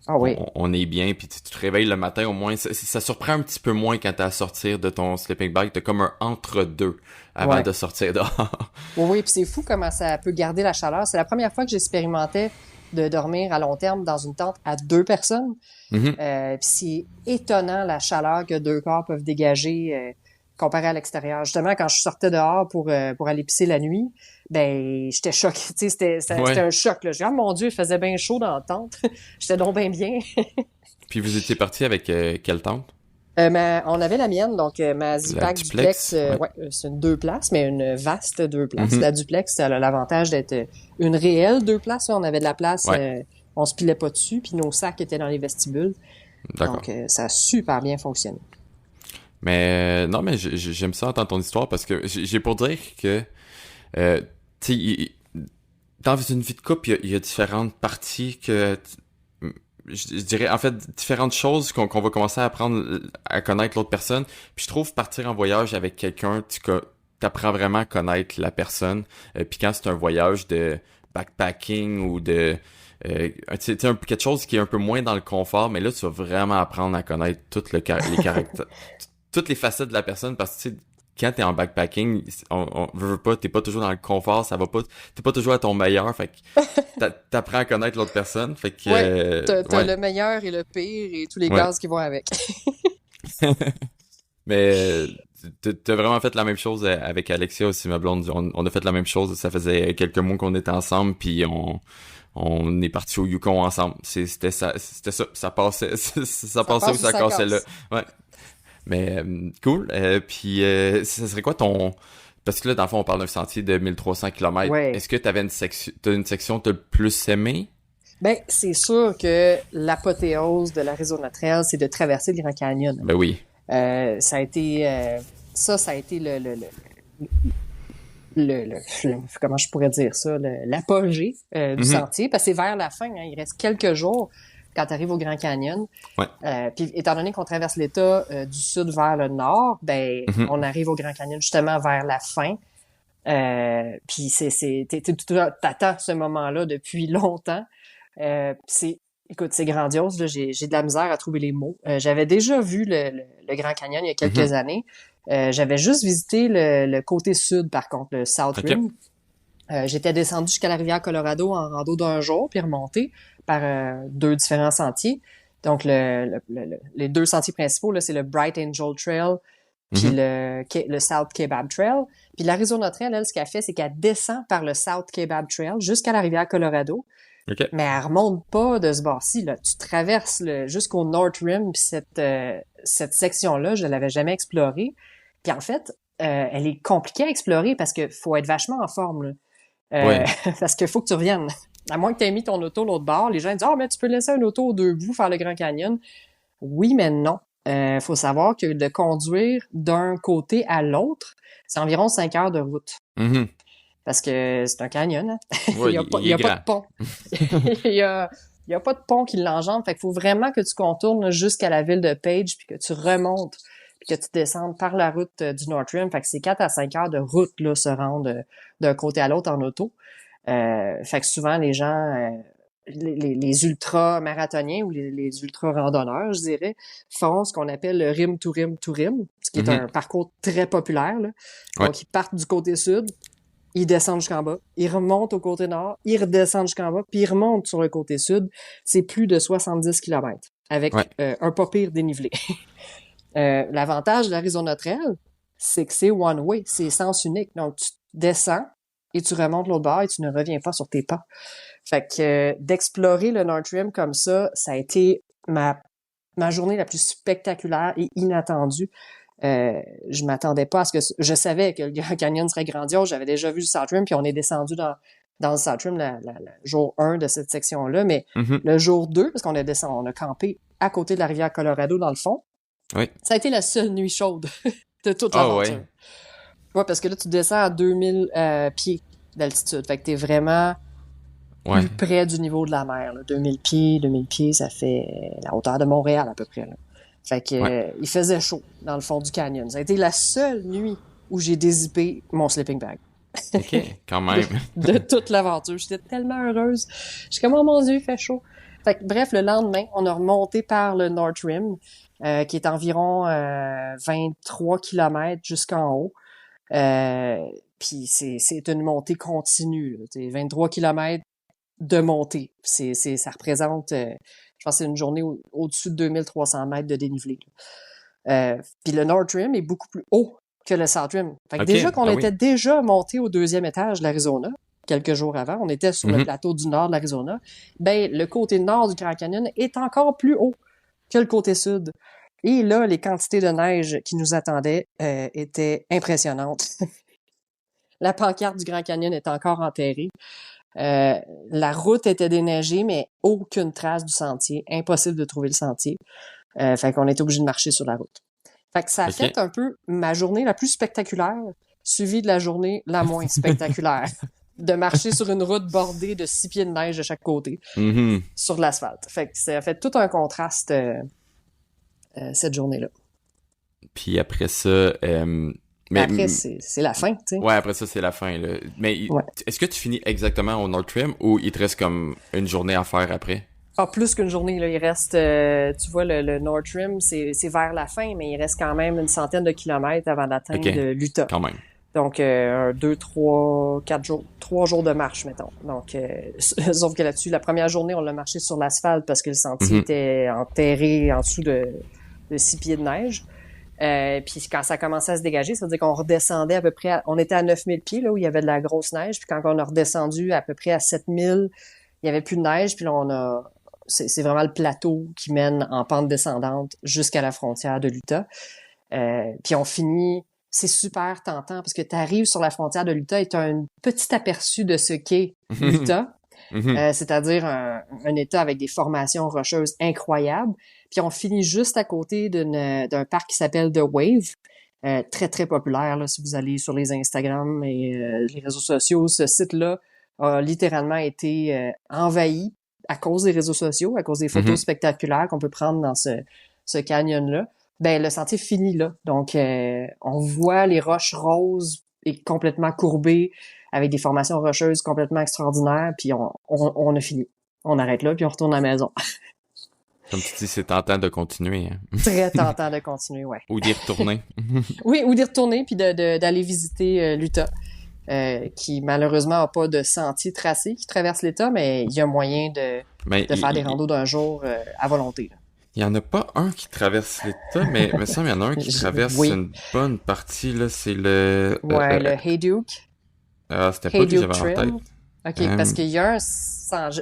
Ah oui. on est bien, puis tu te réveilles le matin au moins, ça surprend un petit peu moins quand t'as à sortir de ton sleeping bag, t'as comme un entre-deux avant Ouais. de sortir dehors. Oui, oui, puis c'est fou comment ça peut garder la chaleur. C'est la première fois que j'expérimentais de dormir à long terme dans une tente à 2 personnes. Mhm. Puis c'est étonnant la chaleur que 2 corps peuvent dégager comparé à l'extérieur. Justement, quand je sortais dehors pour aller pisser la nuit, ben j'étais choquée. Tu sais, c'était Ouais. un choc. Là. Je dis, ah mon Dieu, il faisait bien chaud dans la tente. J'étais donc bien bien. Puis vous étiez parti avec quelle tente? On avait la mienne, donc ma La Zipac Duplex, duplex? Ouais. ouais, c'est une 2 places, mais une vaste 2 places. Mhm. La Duplex, elle a l'avantage d'être une réelle 2 places. Là. On avait de la place, Ouais, on se pilait pas dessus, puis nos sacs étaient dans les vestibules. d'accord. Donc, ça a super bien fonctionné. Mais non, mais j'aime ça entendre ton histoire parce que j'ai pour dire que tu sais, dans une vie de couple, il y a différentes parties que je dirais en fait différentes choses qu'on va commencer à apprendre à connaître l'autre personne. Puis je trouve partir en voyage avec quelqu'un, t'apprends vraiment à connaître la personne. Puis quand c'est un voyage de backpacking ou de tu sais, quelque chose qui est un peu moins dans le confort, mais là tu vas vraiment apprendre à connaître les caractères, toutes les facettes de la personne parce que tu sais quand t'es en backpacking, on veut pas, t'es pas toujours dans le confort, ça va pas, t'es pas toujours à ton meilleur, fait que t'apprends à connaître l'autre personne, fait que Ouais, t'as ouais, le meilleur et le pire et tous les ouais. gaz qui vont avec. Mais t'as vraiment fait la même chose avec Alexia aussi, ma blonde. On a fait la même chose. Ça faisait quelques mois qu'on était ensemble, puis on est parti au Yukon ensemble. C'était ça, ça passait, ça Ça passait ou passe ou ça ça cassait là. casse. Ouais. Mais cool. Puis ça serait quoi ton... Parce que là, dans le fond, on parle d'un sentier de 1300 km. Ouais. Est-ce que t'as une section que t'as le plus aimé? Ben, c'est sûr que l'apothéose de l'Arizona Trail, c'est de traverser le Grand Canyon. Ben oui. Ça a été ça a été comment je pourrais dire ça, l'apogée du Mhm. sentier, parce que c'est vers la fin, hein, il reste quelques jours quand tu arrives au Grand Canyon. Ouais. Puis étant donné qu'on traverse l'État du sud vers le nord, ben Mhm. on arrive au Grand Canyon justement vers la fin. Puis t'attends ce moment-là depuis longtemps. Écoute, c'est grandiose, là. J'ai de la misère à trouver les mots. J'avais déjà vu le Grand Canyon il y a quelques Mhm. années. J'avais juste visité le côté sud, par contre, le South OK. Rim. J'étais descendu jusqu'à la rivière Colorado en rando d'un jour, puis remonté par 2 différents sentiers. Donc, les 2 sentiers principaux, là, c'est le Bright Angel Trail puis Mhm. le South Kebab Trail. Puis l'Arizona Trail, elle, ce qu'elle fait, c'est qu'elle descend par le South Kebab Trail jusqu'à la rivière Colorado. OK. Mais elle remonte pas de ce bord-ci, là. Tu traverses jusqu'au North Rim, puis cette section-là, je l'avais jamais explorée. Puis en fait, elle est compliquée à explorer parce que faut être vachement en forme, là. Ouais. Parce qu'il faut que tu reviennes. À moins que tu aies mis ton auto l'autre bord, les gens disent « Ah, mais tu peux laisser un auto aux 2 bouts faire le Grand Canyon. » Oui, mais non. Faut savoir que de conduire d'un côté à l'autre, c'est environ 5 heures de route. Mhm. Parce que c'est un canyon, hein? Ouais, Il il y est a pas grand. de pont. Il y a pas de pont qui l'enjambe. Fait qu'il faut vraiment que tu contournes jusqu'à la ville de Page puis que tu remontes puis que tu descendes par la route du North Rim. Fait que c'est 4 à 5 heures de route, là, se rendre d'un côté à l'autre en auto. Fait que souvent, les gens, les ultra-marathoniens ou les ultra-randonneurs, je dirais, font ce qu'on appelle le rim to rim to rim, ce qui est Mhm. un parcours très populaire, là. Ouais. Donc, ils partent du côté sud, ils descendent jusqu'en bas, ils remontent au côté nord, ils redescendent jusqu'en bas, puis ils remontent sur le côté sud. C'est plus de 70 kilomètres Ouais. avec un pas pire dénivelé. L'avantage de l'Arizona Trail, c'est que c'est one way, c'est sens unique. Donc, tu descends et tu remontes l'autre bord et tu ne reviens pas sur tes pas. Fait que d'explorer le North Rim comme ça a été ma journée la plus spectaculaire et inattendue. Je m'attendais pas à ce que... Je savais que le Grand Canyon serait grandiose. J'avais déjà vu le South Rim, puis on est descendu dans le South Rim le jour 1 de cette section-là. Mais Mhm. le jour 2, parce qu'on a descendu, on a campé à côté de la rivière Colorado, dans le fond, Oui. ça a été la seule nuit chaude de toute Ah l'aventure. ouais. Ouais, parce que là, tu descends à 2000 pieds d'altitude. Fait que t'es vraiment Ouais. plus près du niveau de la mer. Là. 2000 pieds, ça fait la hauteur de Montréal à peu près. Là. Fait que Ouais. il faisait chaud dans le fond du canyon. Ça a été la seule nuit où j'ai dézippé mon sleeping bag. OK, quand même. de toute l'aventure. J'étais tellement heureuse. J'étais comme, oh mon Dieu, il fait chaud. Fait que, bref, le lendemain, on a remonté par le North Rim, qui est environ 23 kilomètres jusqu'en haut. Puis c'est une montée continue. Là. 23 kilomètres de montée. Ça représente, je pense que c'est une journée au-dessus de 2300 mètres de dénivelé. Puis le North Rim est beaucoup plus haut que le South Rim. Fait que OK, déjà qu'on ah était oui. déjà monté au 2e étage de l'Arizona, quelques jours avant, on était sur le plateau du nord de l'Arizona, ben le côté nord du Grand Canyon est encore plus haut que le côté sud. Et là, les quantités de neige qui nous attendaient étaient impressionnantes. La pancarte du Grand Canyon est encore enterrée. La route était déneigée, mais aucune trace du sentier. Impossible de trouver le sentier. Fait qu'on était obligé de marcher sur la route. Fait que ça a OK. fait un peu ma journée la plus spectaculaire, suivie de la journée la moins spectaculaire. De marcher sur une route bordée de 6 pieds de neige de chaque côté, Mhm. sur l'asphalte. Fait que ça a fait tout un contraste cette journée-là. Puis après ça, mais Après, c'est la fin, tu sais. ouais, après ça, c'est la fin, là. Mais Ouais. est-ce que tu finis exactement au North Rim ou il te reste comme une journée à faire après? Ah, plus qu'une journée, là, il reste, tu vois, le North Rim, c'est vers la fin, mais il reste quand même une centaine de kilomètres avant d'atteindre OK, l'Utah. quand même. Donc, 2, 3, 4 jours, 3 jours de marche, mettons. Donc, sauf que là-dessus, la première journée, on l'a marché sur l'asphalte parce que le sentier Mhm. était enterré en dessous de 6 pieds de neige. Puis quand ça commençait à se dégager, ça veut dire qu'on redescendait à peu près, on était à 9000 pieds, là, où il y avait de la grosse neige. Puis quand on a redescendu à peu près à 7000, il y avait plus de neige. Puis là, c'est vraiment le plateau qui mène en pente descendante jusqu'à la frontière de l'Utah. Puis on finit, c'est super tentant parce que tu arrives sur la frontière de l'Utah et tu as un petit aperçu de ce qu'est l'Utah. Mhm. C'est-à-dire un État avec des formations rocheuses incroyables. Puis on finit juste à côté d'un parc qui s'appelle The Wave, très, très populaire. Là, si vous allez sur les Instagram et les réseaux sociaux, ce site-là a littéralement été envahi à cause des réseaux sociaux, à cause des photos Mhm. spectaculaires qu'on peut prendre dans ce canyon-là. Ben, le sentier finit là. Donc, on voit les roches roses et complètement courbées, avec des formations rocheuses complètement extraordinaires, puis on a fini. On arrête là, puis on retourne à la maison. Comme tu dis, c'est tentant de continuer, hein. Très tentant de continuer, ouais. Ou d'y retourner. Oui, ou d'y retourner, puis d'aller visiter l'Utah, qui malheureusement n'a pas de sentier tracé qui traverse l'État, mais il y a moyen Mais de faire des randos d'un jour à volonté. Là. il y en a pas un qui traverse l'État, mais il me semble qu'il y en a un qui traverse Oui. une bonne partie, là. C'est le... Ouais, le Hayduke. c'était pas lui que Hayduke j'avais en Trail. tête. OK, parce qu'il y a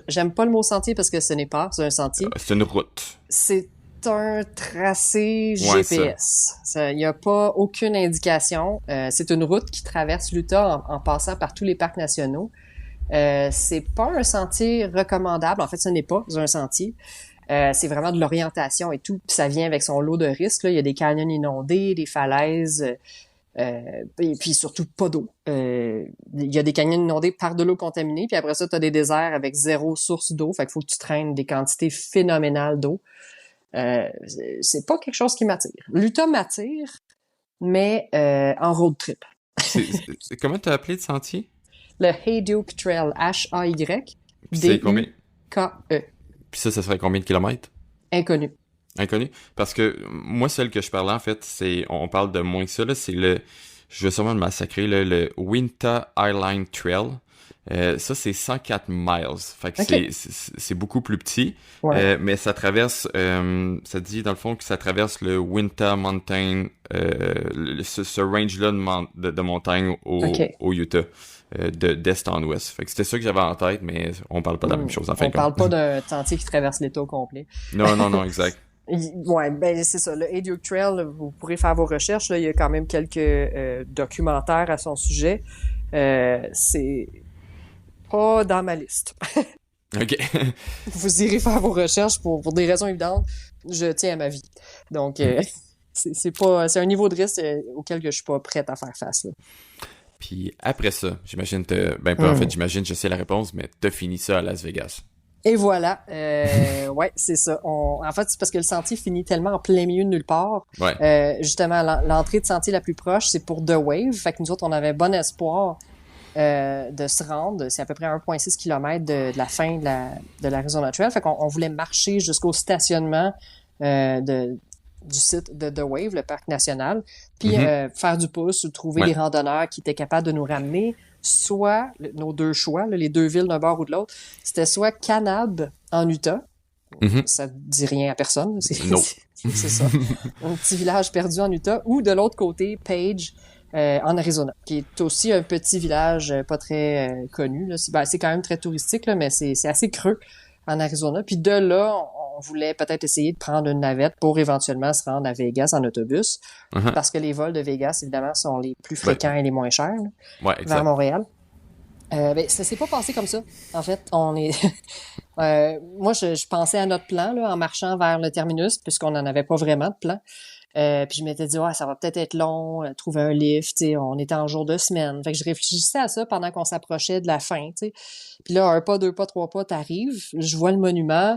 j'aime pas le mot sentier parce que ce n'est pas, c'est un sentier. C'est une route. C'est un tracé Ouais, GPS. Il n'y a pas aucune indication. C'est une route qui traverse l'Utah en passant par tous les parcs nationaux. C'est pas un sentier recommandable. En fait, ce n'est pas un sentier. C'est vraiment de l'orientation et tout. Puis ça vient avec son lot de risques. Là. Il y a des canyons inondés, des falaises, et puis surtout pas d'eau. Il y a des canyons inondés par de l'eau contaminée. Puis après ça, tu as des déserts avec zéro source d'eau. Fait qu'il faut que tu traînes des quantités phénoménales d'eau. C'est pas quelque chose qui m'attire. L'Utah m'attire, mais en road trip. Comment t'as appelé le sentier? Le Hayduke Trail, H-A-Y, Puis c'est combien? D-U-K-E. Puis ça serait combien de kilomètres? Inconnu. Inconnu? Parce que moi, celle que je parlais, en fait, on parle de moins que ça, là, c'est je vais sûrement le massacrer, là, le Winter Highline Trail. Ça, c'est 104 miles. Fait que Okay. c'est beaucoup plus petit. Ouais. Mais ça traverse, ça dit dans le fond que ça traverse le Winter Mountain, ce range-là de montagne Okay. au Utah, d'est en ouest. Fait que c'était ça que j'avais en tête, mais on parle pas de la même chose en fin On de parle compte. pas d'un sentier qui traverse l'État au complet. Non, exact. Ouais, ben c'est ça. Le Hayduke Trail, vous pourrez faire vos recherches. Là, il y a quand même quelques documentaires à son sujet. C'est pas dans ma liste. OK. Vous irez faire vos recherches pour des raisons évidentes. Je tiens à ma vie. Donc, c'est un niveau de risque auquel que je suis pas prête à faire face. Là. Puis après ça, j'imagine, en fait, j'imagine, je sais la réponse, mais t'as fini ça à Las Vegas. Et voilà, ouais, c'est ça. En fait, c'est parce que le sentier finit tellement en plein milieu de nulle part. Ouais. Justement, l'entrée de sentier la plus proche, c'est pour The Wave. Fait que nous autres, on avait bon espoir de se rendre. C'est à peu près 1,6 km de la fin de l'Arizona Trail. Fait qu'on voulait marcher jusqu'au stationnement du site de The Wave, le parc national, puis faire du pouce ou trouver des randonneurs qui étaient capables de nous ramener. Soit, nos deux choix, là, les deux villes d'un bord ou de l'autre, c'était soit Kanab en Utah, ça dit rien à personne, c'est ça, un petit village perdu en Utah, ou de l'autre côté, Page, en Arizona, qui est aussi un petit village pas très connu. Là. C'est quand même très touristique, là, mais c'est assez creux en Arizona. Puis de là, on voulait peut-être essayer de prendre une navette pour éventuellement se rendre à Vegas en autobus, parce que les vols de Vegas, évidemment, sont les plus fréquents et les moins chers vers Montréal. Ben, ça s'est pas passé comme ça. En fait, on est... moi, je pensais à notre plan là, en marchant vers le terminus, puisqu'on n'en avait pas vraiment de plan. Puis je m'étais dit, ça va peut-être être long, trouver un lift, t'sais, on était en jour de semaine. Fait que je réfléchissais à ça pendant qu'on s'approchait de la fin, t'sais. Puis là, un pas, deux pas, trois pas, t'arrives, je vois le monument,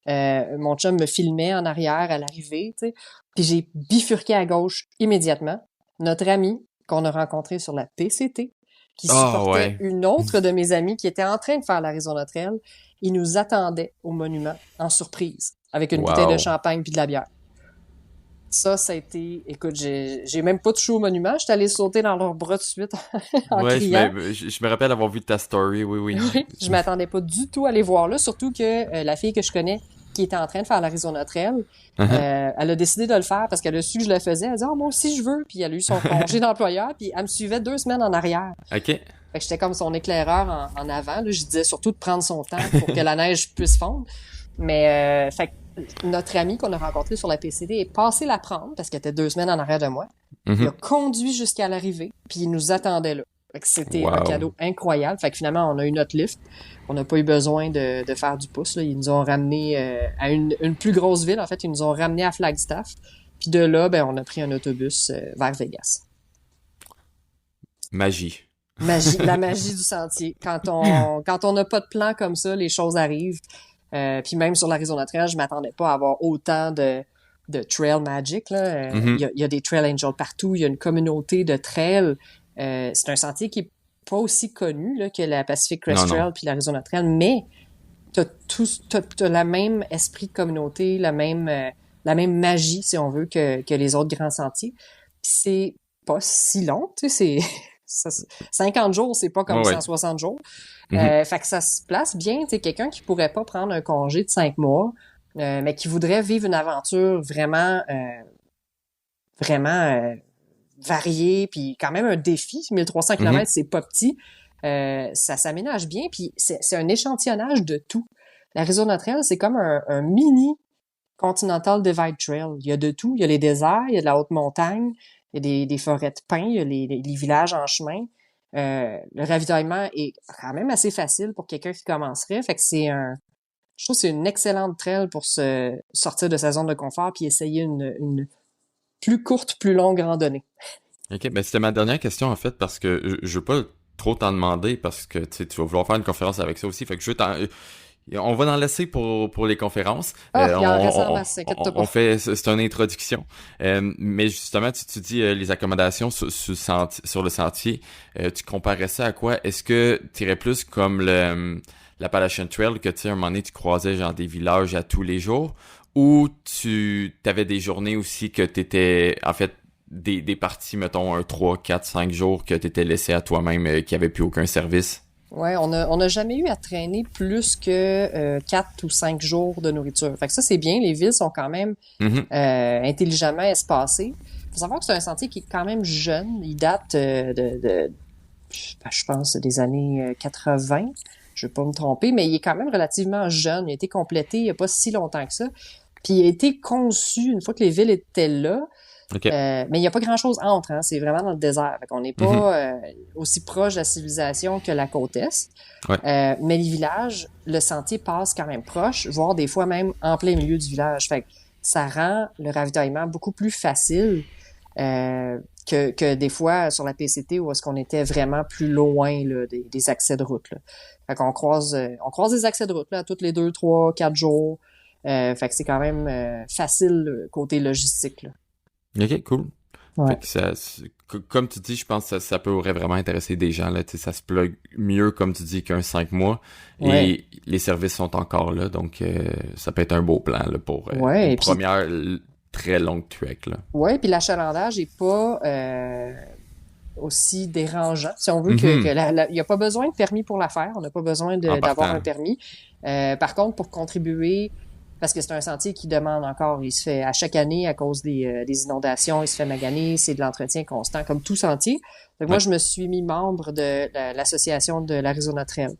mon chum me filmait en arrière à l'arrivée, t'sais. Puis j'ai bifurqué à gauche immédiatement. Notre ami qu'on a rencontré sur la PCT, qui supportait une autre de mes amies qui était en train de faire l'Arizona Trail, il nous attendait au monument en surprise, avec une bouteille de champagne puis de la bière. Ça a été... Écoute, j'ai même pas touché au monument. J'étais allée sauter dans leurs bras tout de suite en criant. Je me rappelle avoir vu ta story, oui. Je m'attendais pas du tout à les voir là, surtout que la fille que je connais, qui était en train de faire l'Arizona Trail, elle a décidé de le faire parce qu'elle a su que je le faisais. Elle a dit « moi aussi, je veux! » Puis elle a eu son congé d'employeur, puis elle me suivait 2 semaines en arrière. OK. Fait que j'étais comme son éclaireur en avant. Là. Je disais surtout de prendre son temps pour que la neige puisse fondre. Mais fait que notre ami qu'on a rencontré sur la PCD est passé la prendre parce qu'elle était 2 semaines en arrière de moi. Il a conduit jusqu'à l'arrivée, puis il nous attendait là. Fait que c'était un cadeau incroyable. Fait que finalement, on a eu notre lift. On n'a pas eu besoin de faire du pouce. Là. Ils nous ont ramenés à une plus grosse ville. En fait, ils nous ont ramenés à Flagstaff. Puis de là, on a pris un autobus vers Vegas. Magie. La magie du sentier. Quand on n'a pas de plan comme ça, les choses arrivent. Puis même sur l'Arizona Trail, je m'attendais pas à avoir autant de trail magic. Là. Il y a des trail angels partout. Il y a une communauté de trail. C'est un sentier qui est pas aussi connu là, que la Pacific Crest Trail puis l'Arizona Trail, mais t'as la même esprit de communauté, la même magie, si on veut, que les autres grands sentiers. Puis c'est pas si long, tu sais, 50 jours, c'est pas comme 160 jours. Fait que ça se place bien, tu sais, quelqu'un qui pourrait pas prendre un congé de 5 mois, mais qui voudrait vivre une aventure vraiment variée, puis quand même un défi. 1300 km, c'est pas petit. Ça s'aménage bien, puis c'est un échantillonnage de tout. L'Arizona Trail, c'est comme un mini Continental Divide Trail. Il y a de tout. Il y a les déserts, il y a de la haute montagne, il y a des forêts de pins, il y a les villages en chemin. Le ravitaillement est quand même assez facile pour quelqu'un qui commencerait. Fait que je trouve que c'est une excellente trail pour se sortir de sa zone de confort puis essayer une plus courte, plus longue randonnée. OK, c'était ma dernière question en fait parce que je veux pas trop t'en demander parce que tu vas vouloir faire une conférence avec ça aussi. Fait que on va en laisser pour les conférences. C'est une introduction. Mais justement, tu dis les accommodations sur le sentier. Tu comparais ça à quoi? Est-ce que tu irais plus comme l'Appalachian Trail que tu sais, à un moment donné, tu croisais genre des villages à tous les jours? Ou tu avais des journées aussi que t'étais, en fait, des parties, mettons, 3, 4, 5 jours que t'étais laissé à toi-même, qui avait plus aucun service? Ouais, on a jamais eu à traîner plus que 4 ou 5 jours de nourriture. Fait que ça, c'est bien. Les villes sont quand même intelligemment espacées. Faut savoir que c'est un sentier qui est quand même jeune. Il date je pense, des années 80. Je vais pas me tromper, mais il est quand même relativement jeune. Il a été complété il y a pas si longtemps que ça. Puis il a été conçu une fois que les villes étaient là. Okay. Mais il n'y a pas grand-chose entre, hein. C'est vraiment dans le désert. Fait qu'on n'est pas aussi proche de la civilisation que la côte Est. Ouais. Mais les villages, le sentier passe quand même proche, voire des fois même en plein milieu du village. Fait que ça rend le ravitaillement beaucoup plus facile. que des fois sur la PCT où est-ce qu'on était vraiment plus loin là, des accès de route. Là. Fait qu'on croise des accès de route là, toutes les 2, 3, 4 jours. Fait que c'est quand même facile côté logistique. Là. OK, cool. Ouais. Fait que comme tu dis, je pense que ça pourrait vraiment intéresser des gens, là. Tu sais, ça se plug mieux, comme tu dis, qu'un 5 mois. Ouais. Et les services sont encore là. Donc, ça peut être un beau plan, là, pour Ouais, une première très longue trek, là. Ouais, puis l'achalandage est pas aussi dérangeant. Si on veut il y a pas besoin de permis pour la faire. On n'a pas besoin d'avoir un permis. Par contre, pour contribuer, parce que c'est un sentier qui demande encore, il se fait à chaque année à cause des inondations, il se fait maganer, c'est de l'entretien constant, comme tout sentier. Donc moi, je me suis mis membre de l'association de l'Arizona Trail.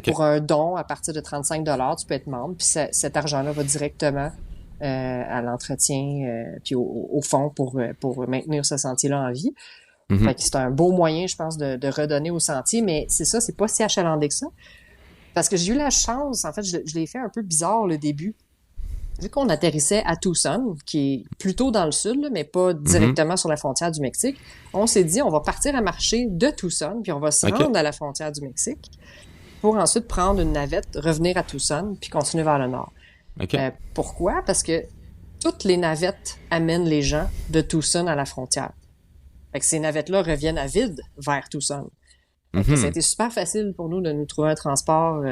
Pour un don à partir de 35$, tu peux être membre, puis cet argent-là va directement à l'entretien, puis au fond pour maintenir ce sentier-là en vie. Fait que c'est un beau moyen, je pense, de redonner au sentier, mais c'est ça, c'est pas si achalandé que ça. Parce que j'ai eu la chance, en fait, je l'ai fait un peu bizarre le début. Vu qu'on atterrissait à Tucson, qui est plutôt dans le sud, là, mais pas directement sur la frontière du Mexique, on s'est dit, on va partir à marcher de Tucson, puis on va se rendre à la frontière du Mexique pour ensuite prendre une navette, revenir à Tucson, puis continuer vers le nord. Pourquoi? Parce que toutes les navettes amènent les gens de Tucson à la frontière. Fait que ces navettes-là reviennent à vide vers Tucson. Ça a été super facile pour nous de nous trouver un transport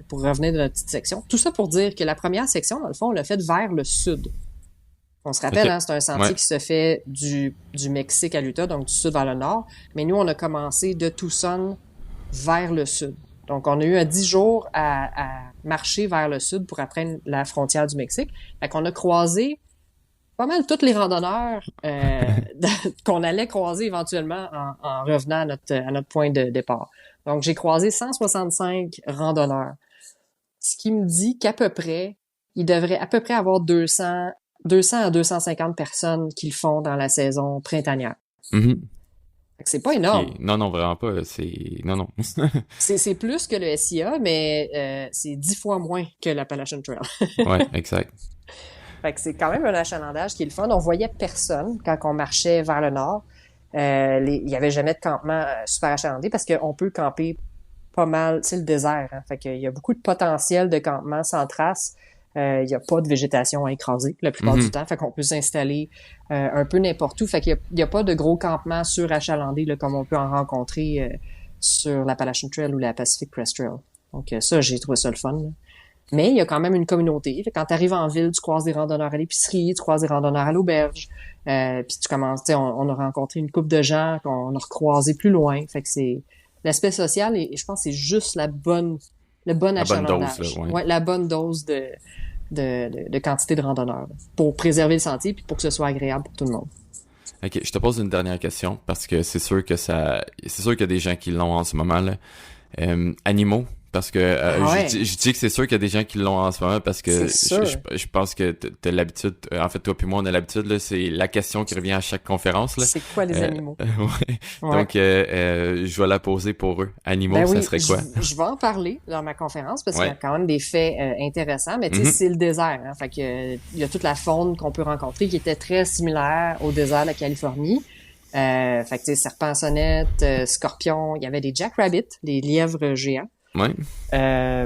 pour revenir de notre petite section. Tout ça pour dire que la première section, dans le fond, on l'a faite vers le sud. On se rappelle, c'est un sentier qui se fait du Mexique à l'Utah, donc du sud vers le nord. Mais nous, on a commencé de Tucson vers le sud. Donc, on a eu 10 jours à marcher vers le sud pour atteindre la frontière du Mexique. Fait qu'on a croisé pas mal tous les randonneurs qu'on allait croiser éventuellement en revenant à notre point de départ. Donc, j'ai croisé 165 randonneurs. Ce qui me dit qu'à peu près, il devrait à peu près avoir 200 à 250 personnes qui le font dans la saison printanière. C'est pas énorme. Non, vraiment pas. Non. c'est plus que le SIA, mais c'est 10 fois moins que l'Appalachian Trail. Ouais, exact. Fait que c'est quand même un achalandage qui est le fun. On voyait personne quand on marchait vers le nord. Il y avait jamais de campement super achalandé parce qu'on peut camper pas mal. C'est le désert, hein. Fait qu'il y a beaucoup de potentiel de campement sans trace. Il y a pas de végétation à écraser la plupart du temps. Fait qu'on peut s'installer un peu n'importe où. Fait qu'il y a pas de gros campements surachalandés là, comme on peut en rencontrer sur l'Appalachian Trail ou la Pacific Crest Trail. Donc ça, j'ai trouvé ça le fun, là. Mais il y a quand même une communauté. Quand tu arrives en ville, tu croises des randonneurs à l'épicerie, tu croises des randonneurs à l'auberge. Puis tu commences, on a rencontré une couple de gens qu'on a recroisés plus loin. Fait que c'est l'aspect social et je pense que c'est juste le bon achalandage. Dose, là, ouais, la bonne dose de quantité de randonneurs là, pour préserver le sentier puis pour que ce soit agréable pour tout le monde. OK, je te pose une dernière question parce que c'est sûr qu'il y a des gens qui l'ont en ce moment là. Animaux. Parce que je dis que c'est sûr qu'il y a des gens qui l'ont en ce moment parce que je pense que t'as l'habitude, en fait toi puis moi on a l'habitude là, c'est la question qui revient à chaque conférence là. C'est quoi les animaux? Ouais. Donc je vais la poser pour eux. Animaux, ça serait quoi? Je vais en parler dans ma conférence parce qu'il y a quand même des faits intéressants, mais tu sais c'est le désert, hein, fait que il y a toute la faune qu'on peut rencontrer qui était très similaire au désert de la Californie. Fait que tu sais serpents sonnettes, scorpions, il y avait des jackrabbits, des lièvres géants. Ouais.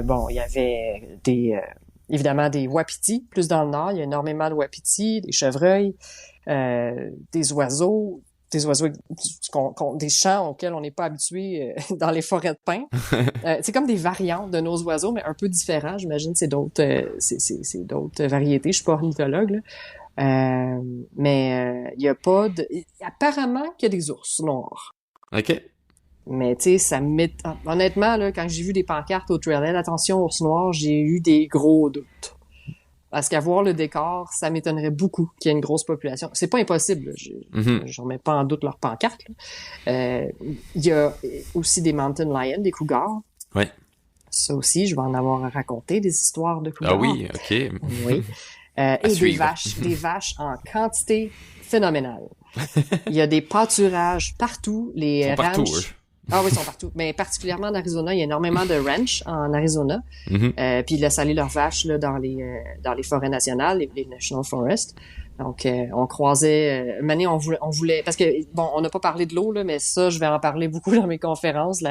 Bon, il y avait évidemment des wapitis, plus dans le nord, il y a énormément de wapitis, des chevreuils, des oiseaux, des chants auxquels on n'est pas habitué dans les forêts de pins. C'est comme des variantes de nos oiseaux, mais un peu différents. J'imagine c'est d'autres variétés. Je suis pas ornithologue, là. Mais il y a pas de... Apparemment qu'il y a des ours noirs. OK. Mais tu sais, honnêtement, là, quand j'ai vu des pancartes au Trailhead, attention ours noir, j'ai eu des gros doutes. Parce qu'à voir le décor, ça m'étonnerait beaucoup qu'il y ait une grosse population. C'est pas impossible, je remets pas en doute leur pancarte. Il y a aussi des mountain lions, des cougars. Ouais. Ça aussi, je vais en avoir à raconter, des histoires de cougars. Ah oui, OK. Oui. Et des vaches en quantité phénoménale. Il y a des pâturages partout, les ranchs. Partout, Ah oui, ils sont partout. Mais particulièrement en Arizona, il y a énormément de ranchs en Arizona. Puis ils laissent aller leurs vaches là, dans les forêts nationales, les National Forests. Donc, on croisait... Mané, on voulait... Parce que, bon, on n'a pas parlé de l'eau, là, mais ça, je vais en parler beaucoup dans mes conférences,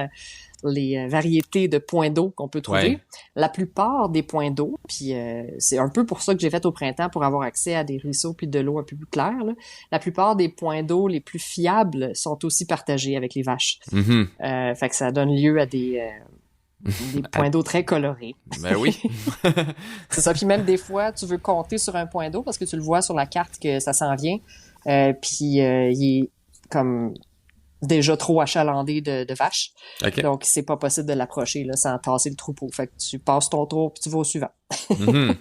les variétés de points d'eau qu'on peut trouver. Ouais. La plupart des points d'eau, puis c'est un peu pour ça que j'ai fait au printemps, pour avoir accès à des ruisseaux puis de l'eau un peu plus claire, là. La plupart des points d'eau les plus fiables sont aussi partagés avec les vaches. Mhm. Fait que ça donne lieu à des points d'eau très colorés. Ben oui. C'est ça. Puis même des fois, tu veux compter sur un point d'eau parce que tu le vois sur la carte que ça s'en vient. Puis il est comme déjà trop achalandé de vaches. OK. Donc, c'est pas possible de l'approcher là, sans tasser le troupeau. Fait que tu passes ton tour puis tu vas au suivant. Mhm.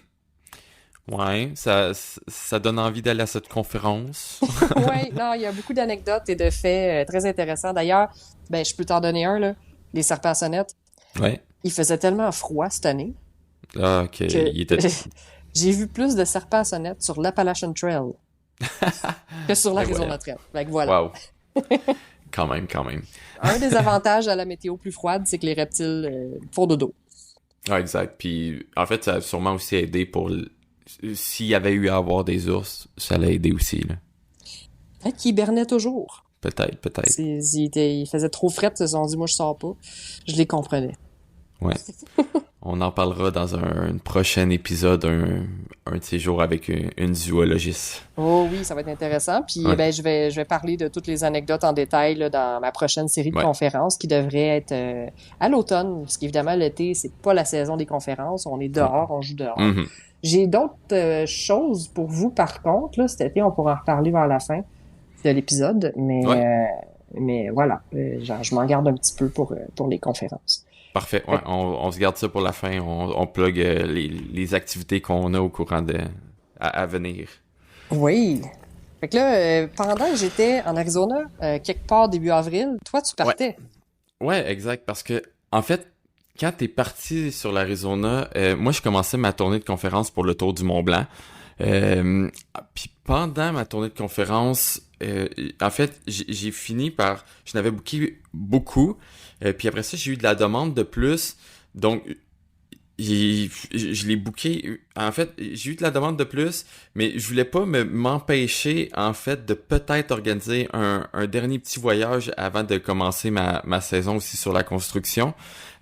Ouais, ça donne envie d'aller à cette conférence. Ouais, non, il y a beaucoup d'anecdotes et de faits très intéressants. D'ailleurs, ben je peux t'en donner un, là. Les serpents à sonnette. Ouais. Il faisait tellement froid cette année Ah, OK. que Il était... j'ai vu plus de serpents à sonnette sur l'Appalachian Trail que sur Ben l'Arizona voilà. Trail. Fait que voilà. Wow. Quand même, quand même. Un des avantages à la météo plus froide, c'est que les reptiles font dodo. Ah, exact. Puis, en fait, ça a sûrement aussi aidé pour... S'il y avait eu à avoir des ours, ça l'a aidé aussi, là. Peut-être qu'ils hibernaient toujours. Peut-être, peut-être. Il faisait trop fret, ils se sont dit, moi, je sors pas. Je les comprenais. Ouais. On en parlera dans un prochain épisode, un de ces jours avec une zoologiste. Oh oui, ça va être intéressant. Puis Ouais. ben je vais parler de toutes les anecdotes en détail là, dans ma prochaine série de Ouais. conférences qui devrait être à l'automne, parce qu'évidemment l'été c'est pas la saison des conférences, on est dehors, on joue dehors. Mhm. J'ai d'autres choses pour vous par contre là cet été, on pourra en reparler vers la fin de l'épisode, Ouais. mais voilà, genre, je m'en garde un petit peu pour les conférences. Parfait. Ouais, on se garde ça pour la fin. On plug les activités qu'on a au courant à venir. Oui. Fait que là, pendant que j'étais en Arizona, quelque part début avril, toi tu Ouais. partais. Ouais, exact. Parce que, en fait, quand t'es parti sur l'Arizona, moi, je commençais ma tournée de conférence pour le Tour du Mont-Blanc. Puis pendant ma tournée de conférence, en fait, j'ai fini par... Je n'avais booké beaucoup. Puis après ça, j'ai eu de la demande de plus. Donc, je l'ai booké. En fait, j'ai eu de la demande de plus, mais je voulais pas m'empêcher, en fait, de peut-être organiser un dernier petit voyage avant de commencer ma saison aussi sur la construction.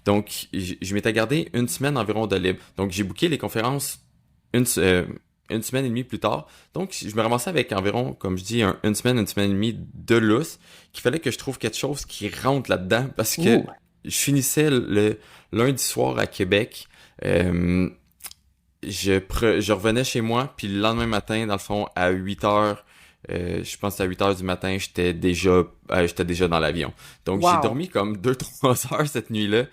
Donc, je m'étais gardé une semaine environ de libre. Donc, j'ai booké les conférences une semaine et demie plus tard. Donc, je me ramassais avec environ, comme je dis, une semaine et demie de lousse, qu'il fallait que je trouve quelque chose qui rentre là-dedans, parce que Ouh. je finissais le lundi soir à Québec. Euh, je revenais chez moi, puis le lendemain matin, dans le fond, à 8 heures, je pense à 8 heures du matin, j'étais déjà dans l'avion. Donc, j'ai Wow. dormi comme 2-3 heures cette nuit-là.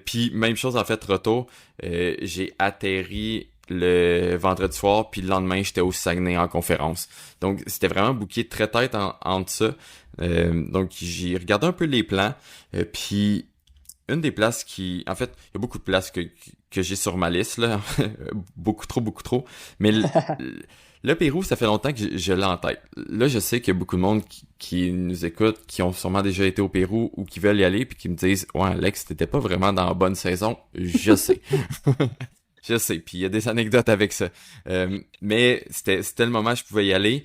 Puis, même chose, en fait, retour. J'ai atterri le vendredi soir, puis le lendemain, j'étais au Saguenay en conférence. Donc, c'était vraiment booké très tête entre ça. Donc, j'ai regardé un peu les plans, puis une des places en fait, il y a beaucoup de places que j'ai sur ma liste, là. Beaucoup trop. Mais le Pérou, ça fait longtemps que je l'ai en tête. Là, je sais qu'il y a beaucoup de monde qui nous écoute, qui ont sûrement déjà été au Pérou ou qui veulent y aller, puis qui me disent « Ouais, Alex, t'étais pas vraiment dans la bonne saison. » Je sais. Je sais, puis il y a des anecdotes avec ça. Mais c'était le moment où je pouvais y aller.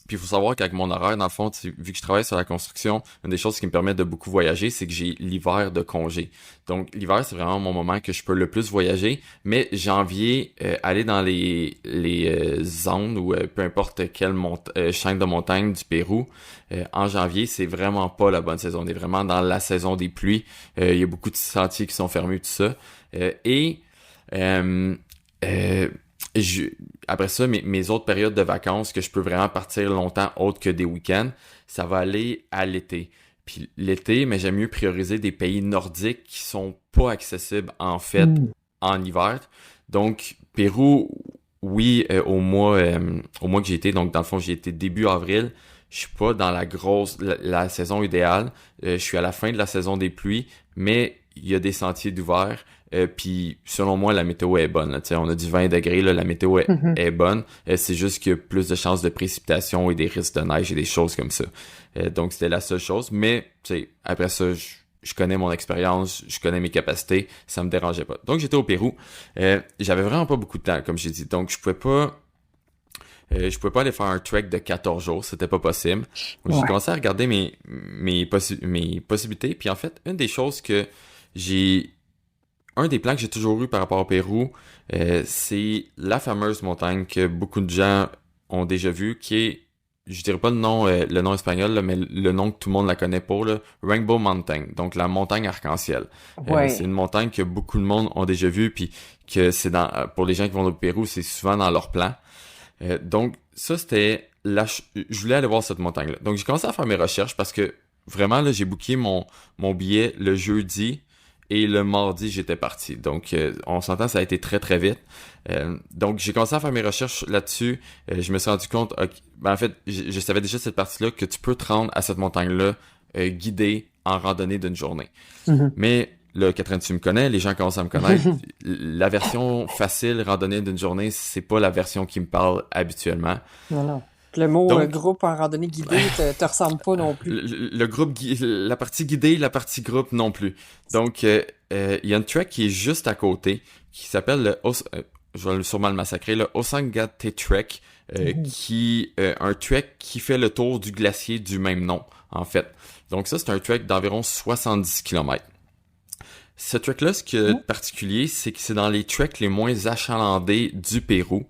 Puis il faut savoir qu'avec mon horaire, dans le fond, vu que je travaille sur la construction, une des choses qui me permet de beaucoup voyager, c'est que j'ai l'hiver de congé. Donc l'hiver, c'est vraiment mon moment que je peux le plus voyager. Mais janvier, aller dans les zones ou peu importe quelle chaîne de montagne du Pérou, en janvier, c'est vraiment pas la bonne saison. On est vraiment dans la saison des pluies. Il y a beaucoup de sentiers qui sont fermés, tout ça. Euh, euh, Après ça, mes autres périodes de vacances que je peux vraiment partir longtemps autres que des week-ends, ça va aller à l'été. Puis l'été, mais j'aime mieux prioriser des pays nordiques qui sont pas accessibles en fait en hiver. Donc Pérou, oui, au mois que j'ai été, donc dans le fond j'ai été début avril. Je suis pas dans la saison idéale. Je suis à la fin de la saison des pluies, mais il y a des sentiers d'ouvert. Puis selon moi, la météo est bonne. Là. On a du 20 degrés, là, la météo est bonne. C'est juste qu'il y a plus de chances de précipitation et des risques de neige et des choses comme ça. Donc c'était la seule chose. Mais après ça, je connais mon expérience, je connais mes capacités, ça me dérangeait pas. Donc j'étais au Pérou. J'avais vraiment pas beaucoup de temps, comme j'ai dit. Donc je pouvais pas je pouvais pas aller faire un trek de 14 jours, c'était pas possible. Donc, j'ai Ouais. commencé à regarder mes possibilités. Puis en fait, une des choses que j'ai... Un des plans que j'ai toujours eu par rapport au Pérou, c'est la fameuse montagne que beaucoup de gens ont déjà vue, qui est, je dirais pas le nom espagnol, là, mais le nom que tout le monde la connaît pour, là, Rainbow Mountain, donc la montagne arc-en-ciel. C'est Ouais. une montagne que beaucoup de monde ont déjà vue, puis que c'est pour les gens qui vont au Pérou, c'est souvent dans leur plan. Donc ça, c'était je voulais aller voir cette montagne-là. Donc j'ai commencé à faire mes recherches parce que vraiment, là, j'ai booké mon billet le jeudi et le mardi, j'étais parti. Donc on s'entend, ça a été très très vite. Donc j'ai commencé à faire mes recherches là-dessus. Je me suis rendu compte, en fait, je savais déjà cette partie-là que tu peux te rendre à cette montagne-là guidé en randonnée d'une journée. Mhm. Mais là, Catherine, tu me connais, les gens commencent à me connaître. La version facile, randonnée d'une journée, c'est pas la version qui me parle habituellement. Non, non. Le mot Donc, groupe en randonnée guidée te ressemble pas non plus. le groupe, la partie guidée, la partie groupe non plus. Donc, il y a une trek qui est juste à côté, qui s'appelle je vais sûrement le massacrer, le Osangate Trek, qui un trek qui fait le tour du glacier du même nom, en fait. Donc ça, c'est un trek d'environ 70 km. Ce trek-là, ce qui est particulier, c'est que c'est dans les treks les moins achalandés du Pérou,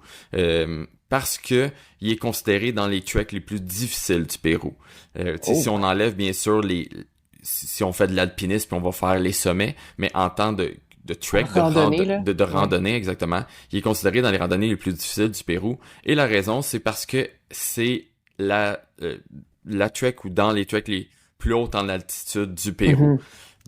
parce que il est considéré dans les treks les plus difficiles du Pérou. Si on enlève, bien sûr, si on fait de l'alpinisme, puis on va faire les sommets, mais en temps de trek, Randonnée, là. de randonnée, exactement, il est considéré dans les randonnées les plus difficiles du Pérou. Et la raison, c'est parce que c'est la trek ou dans les treks les plus hautes en altitude du Pérou. Mhm.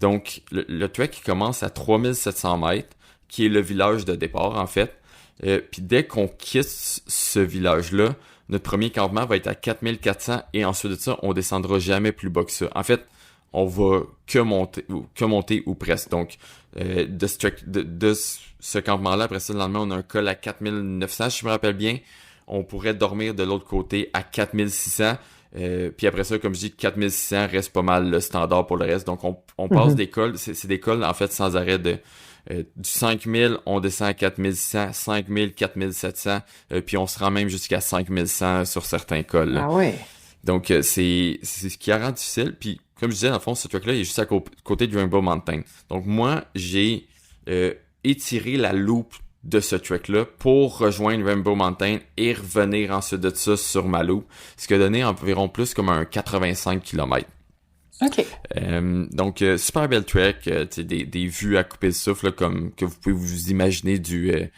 Donc, le trek qui commence à 3700 mètres, qui est le village de départ, en fait. Puis dès qu'on quitte ce village-là, notre premier campement va être à 4400 et ensuite de ça, on descendra jamais plus bas que ça. En fait, on va que monter ou presque. Donc, de ce campement-là, après ça, le lendemain, on a un col à 4900, si je me rappelle bien. On pourrait dormir de l'autre côté à 4600. Puis après ça, comme je dis, 4600 reste pas mal le standard pour le reste. Donc, on passe des cols. C'est des cols, en fait, sans arrêt du 5000, on descend à 4600, 5000, 4700, puis on se rend même jusqu'à 5100 sur certains cols, là. Ah ouais. Donc, c'est ce qui rend difficile. Puis, comme je disais, dans le fond, ce truc-là, il est juste à côté du Rainbow Mountain. Donc, moi, j'ai étiré la loupe de ce trek-là pour rejoindre Rainbow Mountain et revenir ensuite de ça sur ma loupe, ce qui a donné environ plus comme un 85 km. OK. Donc, super belle trek, des vues à couper le souffle, là, comme que vous pouvez vous imaginer du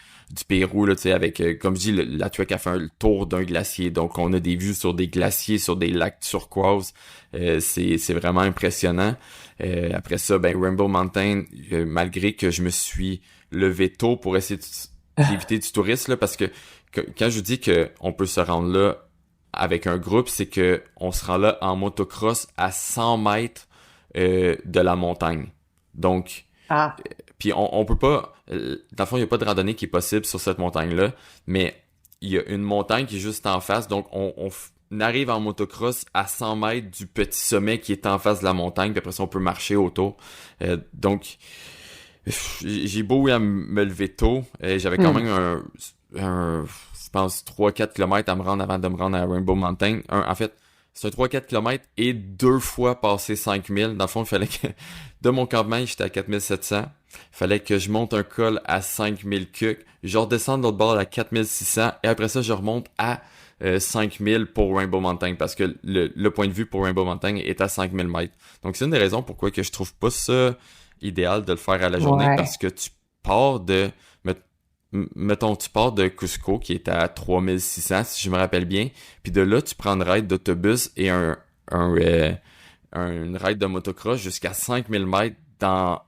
Pérou, là, avec, comme je dis, la trek a fait le tour d'un glacier, donc on a des vues sur des glaciers, sur des lacs turquoise, c'est vraiment impressionnant. Après ça, ben Rainbow Mountain, malgré que je me suis levé tôt pour essayer d'éviter du tourisme, là, parce que quand je vous dis que on peut se rendre là avec un groupe, c'est que on se rend là en motocross à 100 mètres de la montagne. Donc, Ah. puis on peut pas, dans le fond, il n'y a pas de randonnée qui est possible sur cette montagne-là, mais il y a une montagne qui est juste en face, donc on arrive en motocross à 100 mètres du petit sommet qui est en face de la montagne, puis après ça, on peut marcher autour. Donc, j'ai beau me lever tôt, j'avais quand même je pense, 3-4 km à me rendre avant de me rendre à Rainbow Mountain. En fait, c'est un 3-4 km et 2 fois passer 5000. Dans le fond, il fallait que, de mon campement, j'étais à 4700. Il fallait que je monte un col à 5000 cucs. Je redescends de l'autre bord à 4600. Et après ça, je remonte à 5000 pour Rainbow Mountain. Parce que le point de vue pour Rainbow Mountain est à 5000 mètres. Donc, c'est une des raisons pourquoi que je trouve pas ça idéal de le faire à la journée. Ouais. Parce que tu pars mettons, tu pars de Cusco, qui est à 3600, si je me rappelle bien, puis de là, tu prends une ride d'autobus et une ride de motocross jusqu'à 5000 mètres dans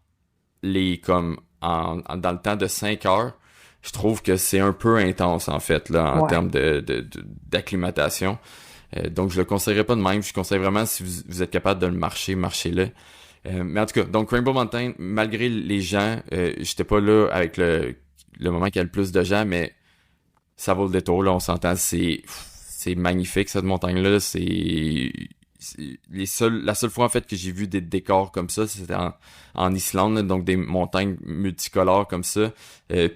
dans le temps de 5 heures. Je trouve que c'est un peu intense, en fait, là, en termes d'acclimatation. Donc, je le conseillerais pas de même. Je conseille vraiment, si vous êtes capable de le marchez-le. Mais en tout cas, donc Rainbow Mountain, malgré les gens, j'étais pas là avec le moment qu'il y a le plus de gens, mais ça vaut le détour, là, on s'entend, c'est magnifique, cette montagne-là, la seule fois, en fait, que j'ai vu des décors comme ça, c'était en Islande, là, donc des montagnes multicolores comme ça,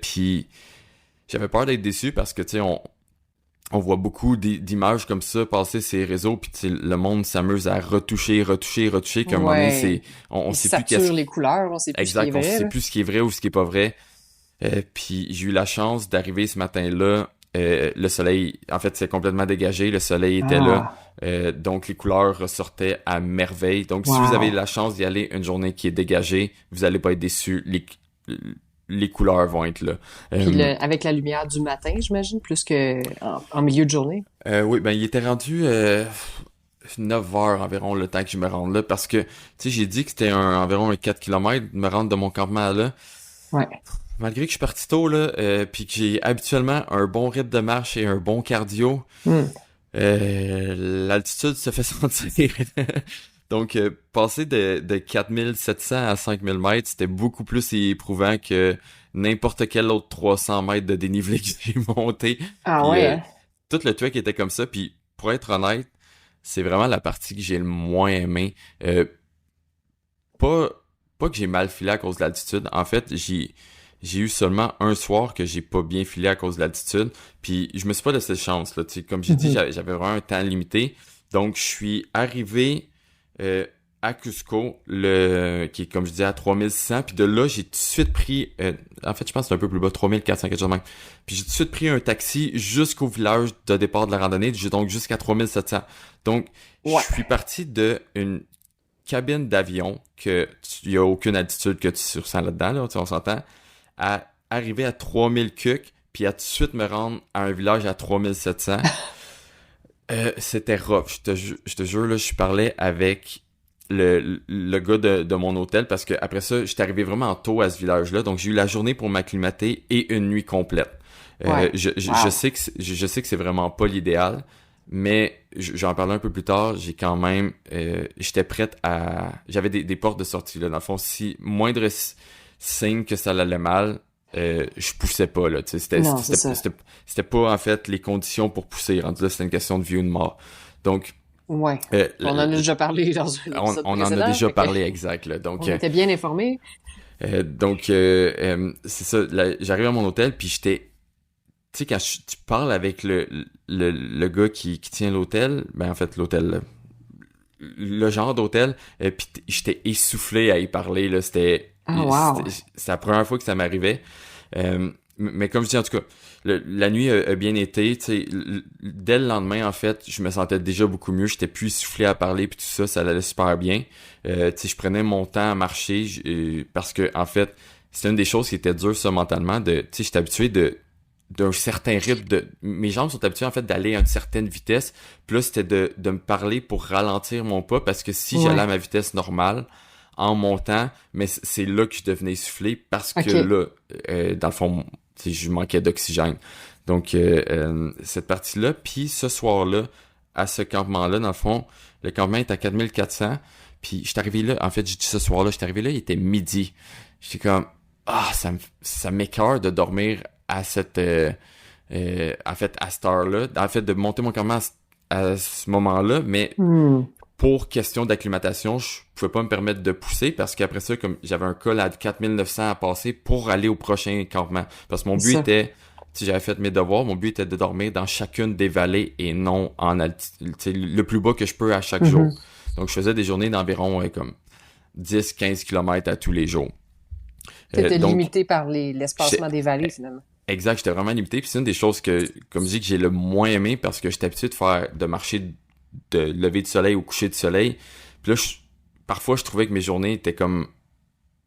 puis j'avais peur d'être déçu parce que, tu sais, on voit beaucoup d'images comme ça passer ces réseaux, puis tu sais, le monde s'amuse à retoucher, puis à un moment donné, Ouais. on Ils sait plus qu'est-ce saturent les couleurs, on sait plus ce qui est exact, on vrai, sait là. plus ce qui est vrai ou ce qui est pas vrai. Puis j'ai eu la chance d'arriver ce matin-là. Le soleil, en fait, c'est complètement dégagé. Le soleil était là. Ah, Donc les couleurs ressortaient à merveille. Donc si vous avez wow. la chance d'y aller une journée qui est dégagée, vous allez pas être déçus. Les couleurs vont être là. Puis Euh, avec la lumière du matin, j'imagine, plus que en milieu de journée. oui, ben il était rendu 9 heures environ le temps que je me rende là parce que, tu sais, j'ai dit que c'était environ un 4 km de me rendre de mon campement à là. Ouais. Malgré que je suis parti tôt, là, puis que j'ai habituellement un bon rythme de marche et un bon cardio, Hmm. l'altitude se fait sentir. Donc, passer de 4700 à 5000 mètres, c'était beaucoup plus éprouvant que n'importe quel autre 300 mètres de dénivelé que j'ai monté. Ah Puis, ouais, hein? tout le trek était comme ça. Puis, pour être honnête, c'est vraiment la partie que j'ai le moins aimé. Pas, pas que j'ai mal filé à cause de l'altitude. En fait, j'ai eu seulement un soir que j'ai pas bien filé à cause de l'altitude. Puis je me suis pas laissé de chance, là. Tu sais, comme j'ai dit, Mhm. j'avais vraiment un temps limité. Donc je suis arrivé à Cusco, qui est comme je disais à 3600. Puis de là, j'ai tout de suite pris, en fait, je pense que c'est un peu plus bas, 3400 quelque chose de même. Puis j'ai tout de suite pris un taxi jusqu'au village de départ de la randonnée, donc jusqu'à 3700. Donc je Ouais. suis parti de une cabine d'avion que il y a aucune altitude que tu ressens là-dedans, là, tu sais, on s'entend, à arriver à 3000 cucs, puis à tout de suite me rendre à un village à 3700. C'était rough, je te jure, là, je parlais avec le gars de mon hôtel, parce que après ça, j'étais arrivé vraiment tôt à ce village-là, donc j'ai eu la journée pour m'acclimater et une nuit complète. Ouais. Je Wow. sais que je sais que c'est vraiment pas l'idéal, mais j'en parlais un peu plus tard, j'ai quand même j'étais prête à j'avais des portes de sortie là dans le fond, si moindre signe que ça allait mal, je poussais pas là, tu sais, Non, c'est ça. c'était pas en fait les conditions pour pousser, rendu là c'était une question de vie ou de mort. Donc Ouais. euh, On en a déjà parlé dans un épisode on en a précédent, déjà fait que parlé exact là. Donc on était bien informés. c'est ça, là, j'arrive à mon hôtel puis j'étais tu sais, quand tu parles avec le gars qui tient l'hôtel, ben en fait, l'hôtel, le genre d'hôtel, puis j'étais essoufflé à y parler, là, Ah, wow. c'est la première fois que ça m'arrivait. Mais comme je dis, en tout cas, la nuit a bien été, tu sais, dès le lendemain, en fait, je me sentais déjà beaucoup mieux, j'étais plus essoufflé à parler, puis tout ça, ça allait super bien. Tu sais, je prenais mon temps à marcher, parce que, en fait, c'est une des choses qui était dure, ça, mentalement, tu sais, j'étais habitué d'un certain rythme mes jambes sont habituées en fait d'aller à une certaine vitesse, puis là c'était de me parler pour ralentir mon pas parce que si j'allais à Ouais. ma vitesse normale en montant, mais c'est là que je devenais essoufflé parce que OK. là dans le fond tu sais, je manquais d'oxygène. Donc cette partie-là, puis ce soir-là à ce campement-là, dans le fond le campement est à 4400, puis j'étais arrivé là, en fait j'ai dit ce soir-là, j'étais arrivé là, il était midi. J'étais comme ça m'écoeure de dormir à en fait à cette heure-là, en fait de monter mon campement à ce moment-là, mais Hmm. pour question d'acclimatation, je pouvais pas me permettre de pousser parce qu'après ça, comme j'avais un col à 4900 à passer pour aller au prochain campement. Parce que mon C'est but ça. était, si j'avais fait mes devoirs, mon but était de dormir dans chacune des vallées et non en altitude, tu sais, le plus bas que je peux à chaque jour. Mhm. Donc je faisais des journées d'environ comme 10-15 km à tous les jours. T'étais Donc, limité par j'étais- l'espacement des vallées, finalement. exact, j'étais vraiment limité. Puis c'est une des choses que, comme je dis, que j'ai le moins aimé parce que j'étais habitué de marcher de lever du soleil au coucher du soleil. Puis là, parfois, je trouvais que mes journées étaient comme...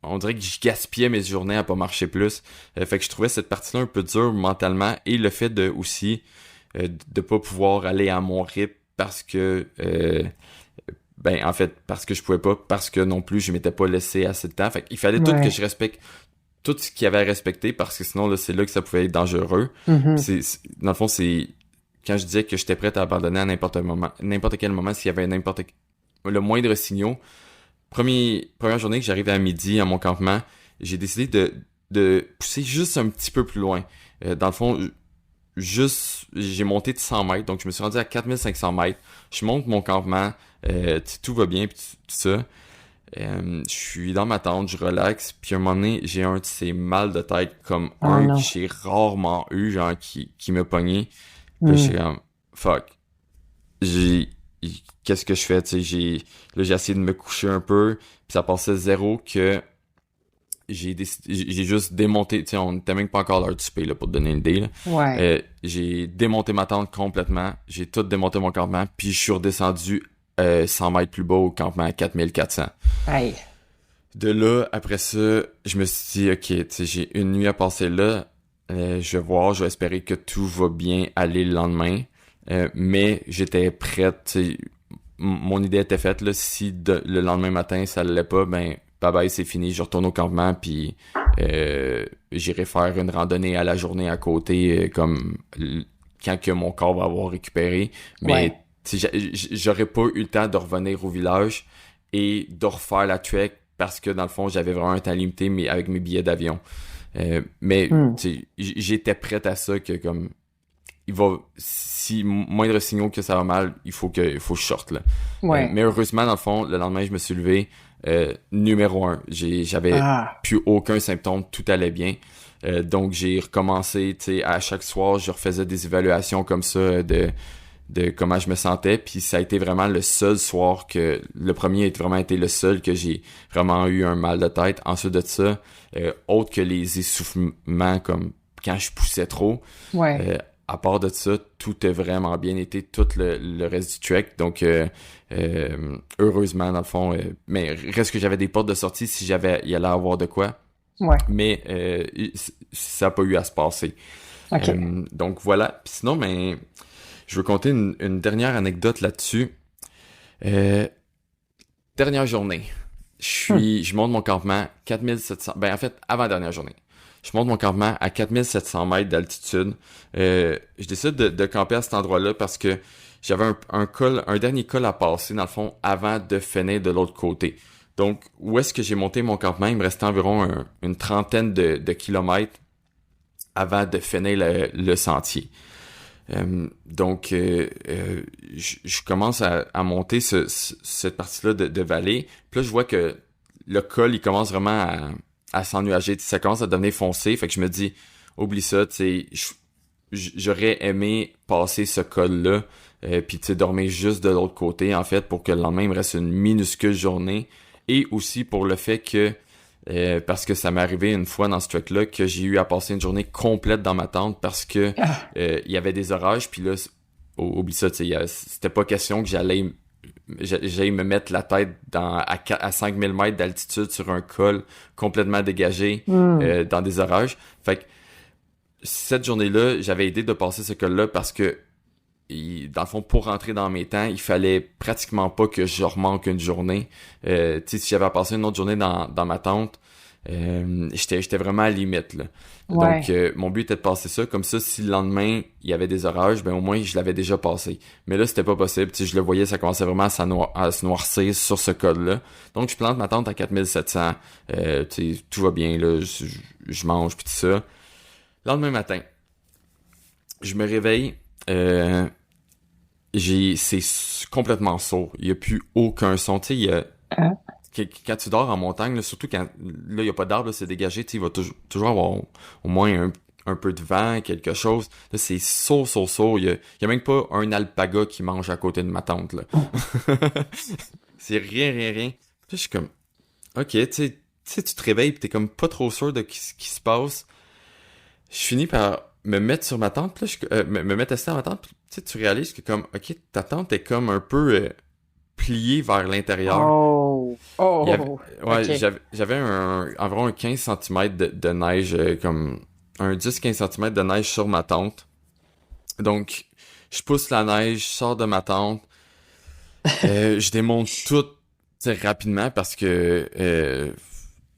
On dirait que je gaspillais mes journées à pas marcher plus. Fait que je trouvais cette partie-là un peu dure mentalement. Et le fait de aussi de pas pouvoir aller à mon rythme parce que... ben, en fait, parce que je pouvais pas, parce que non plus, je m'étais pas laissé assez de temps. Fait qu'il fallait tout que Ouais. je respecte tout ce qu'il y avait à respecter parce que sinon, là, c'est là que ça pouvait être dangereux. Puis Mhm. dans le fond, c'est quand je disais que j'étais prêt à abandonner à n'importe quel moment s'il y avait le moindre signaux. Première journée que j'arrivais à midi à mon campement, j'ai décidé de pousser juste un petit peu plus loin. Dans le fond, j'ai monté de 100 mètres, donc je me suis rendu à 4500 mètres. Je monte mon campement, tout va bien, puis tout ça. Je suis dans ma tente, je relaxe, puis à un moment donné, j'ai un de ces mal de tête comme Oh un que non. j'ai rarement eu, genre qui m'a pogné. Puis là, Hmm. j'étais comme, fuck. J'ai, qu'est-ce que je fais, tu sais, j'ai essayé de me coucher un peu, puis ça passait zéro que j'ai juste démonté, tu sais, on était même pas encore à l'heure du souper, là, pour te donner une idée, là. Ouais. J'ai démonté ma tente complètement, j'ai tout démonté mon campement, puis je suis redescendu 100 mètres plus bas au campement à 4400. Aïe. De là, après ça, je me suis dit, ok, tu sais, j'ai une nuit à passer là, je vais voir, je vais espérer que tout va bien aller le lendemain. Mais j'étais prête, tu sais, mon idée était faite, là, si le lendemain matin ça allait pas, ben bye bye, c'est fini, je retourne au campement, puis j'irai faire une randonnée à la journée à côté, quand que mon corps va avoir récupéré. Mais Ouais. tu sais, j'aurais pas eu le temps de revenir au village et de refaire la trek parce que dans le fond j'avais vraiment un temps limité mais avec mes billets d'avion. Mais Hmm. tu sais, j'étais prête à ça que comme il va si moindre signaux que ça va mal, il faut que je sorte là. Ouais. Mais heureusement dans le fond, le lendemain je me suis levé numéro un. J'avais Ah. plus aucun symptôme, tout allait bien. Donc j'ai recommencé, tu sais, à chaque soir, je refaisais des évaluations comme ça de comment je me sentais, puis ça a été vraiment le seul soir que le premier a vraiment été le seul que j'ai vraiment eu un mal de tête. Ensuite de ça, autre que les essoufflements comme quand je poussais trop, Ouais. euh, à part de ça, tout a vraiment bien été, tout le reste du trek. Donc, heureusement, dans le fond, mais reste que j'avais des portes de sortie si il allait avoir de quoi. Ouais. Mais ça n'a pas eu à se passer. OK. Donc voilà. Puis sinon, ben, je veux compter une dernière anecdote là-dessus. Euh, Dernière journée. Hmm. Je monte mon campement 4700. Ben, en fait, avant-dernière journée. Je monte mon campement à 4700 mètres d'altitude. Je décide de camper à cet endroit-là parce que j'avais un dernier col à passer, dans le fond, avant de finir de l'autre côté. Donc, où est-ce que j'ai monté mon campement? Il me restait environ une trentaine de kilomètres avant de finir le sentier. Je commence à monter cette partie-là de vallée. Puis là, je vois que le col, il commence vraiment à s'ennuager. Ça commence à devenir foncé. Fait que je me dis, oublie ça, tu sais, j'aurais aimé passer ce col-là, puis tu sais, dormir juste de l'autre côté, en fait, pour que le lendemain, il me reste une minuscule journée. Et aussi pour le fait que parce que ça m'est arrivé une fois dans ce trek-là que j'ai eu à passer une journée complète dans ma tente parce que Ah. il y avait des orages, puis là, oublie ça, tu sais, c'était pas question que j'allais me mettre la tête à 5000 mètres d'altitude sur un col complètement dégagé Hmm. dans des orages. Fait que cette journée-là, j'avais aidé de passer ce col-là parce que dans le fond, pour rentrer dans mes temps, il fallait pratiquement pas que je remanque une journée. Tu sais, si j'avais passé une autre journée dans ma tente, j'étais vraiment à la limite, là. Donc, Ouais. mon but était de passer ça. Comme ça, si le lendemain, il y avait des orages, ben au moins, je l'avais déjà passé. Mais là, c'était pas possible. Tu sais, je le voyais, ça commençait vraiment à se noircir sur ce code-là. Donc, je plante ma tente à 4700. Tu sais, tout va bien, là. Je mange, puis tout ça. Lendemain matin, je me réveille. Euh, c'est complètement sourd. Il y a plus aucun son. Tu sais, Ah. quand tu dors en montagne, là, surtout quand là, il n'y a pas d'arbre, là, c'est dégagé, tu sais, il va toujours avoir au moins un peu de vent, quelque chose. Là, c'est sourd, sourd, sourd. Il y a même pas un alpaga qui mange à côté de ma tente, là. C'est rien, rien, rien. Puis je suis comme, ok, tu sais, tu te réveilles pis t'es comme pas trop sûr de ce qui se passe. Je finis par me mettre sur ma tente, puis là, me mettre assis à ma tente, puis tu sais, tu réalises que comme, ok, ta tente est comme un peu pliée vers l'intérieur. Oh. Il y avait, Oh. ouais, OK. j'avais environ un 15 centimètres de neige, comme un 10-15 centimètres de neige sur ma tente. Donc, je pousse la neige, je sors de ma tente, je démonte tout, tu sais, rapidement parce que,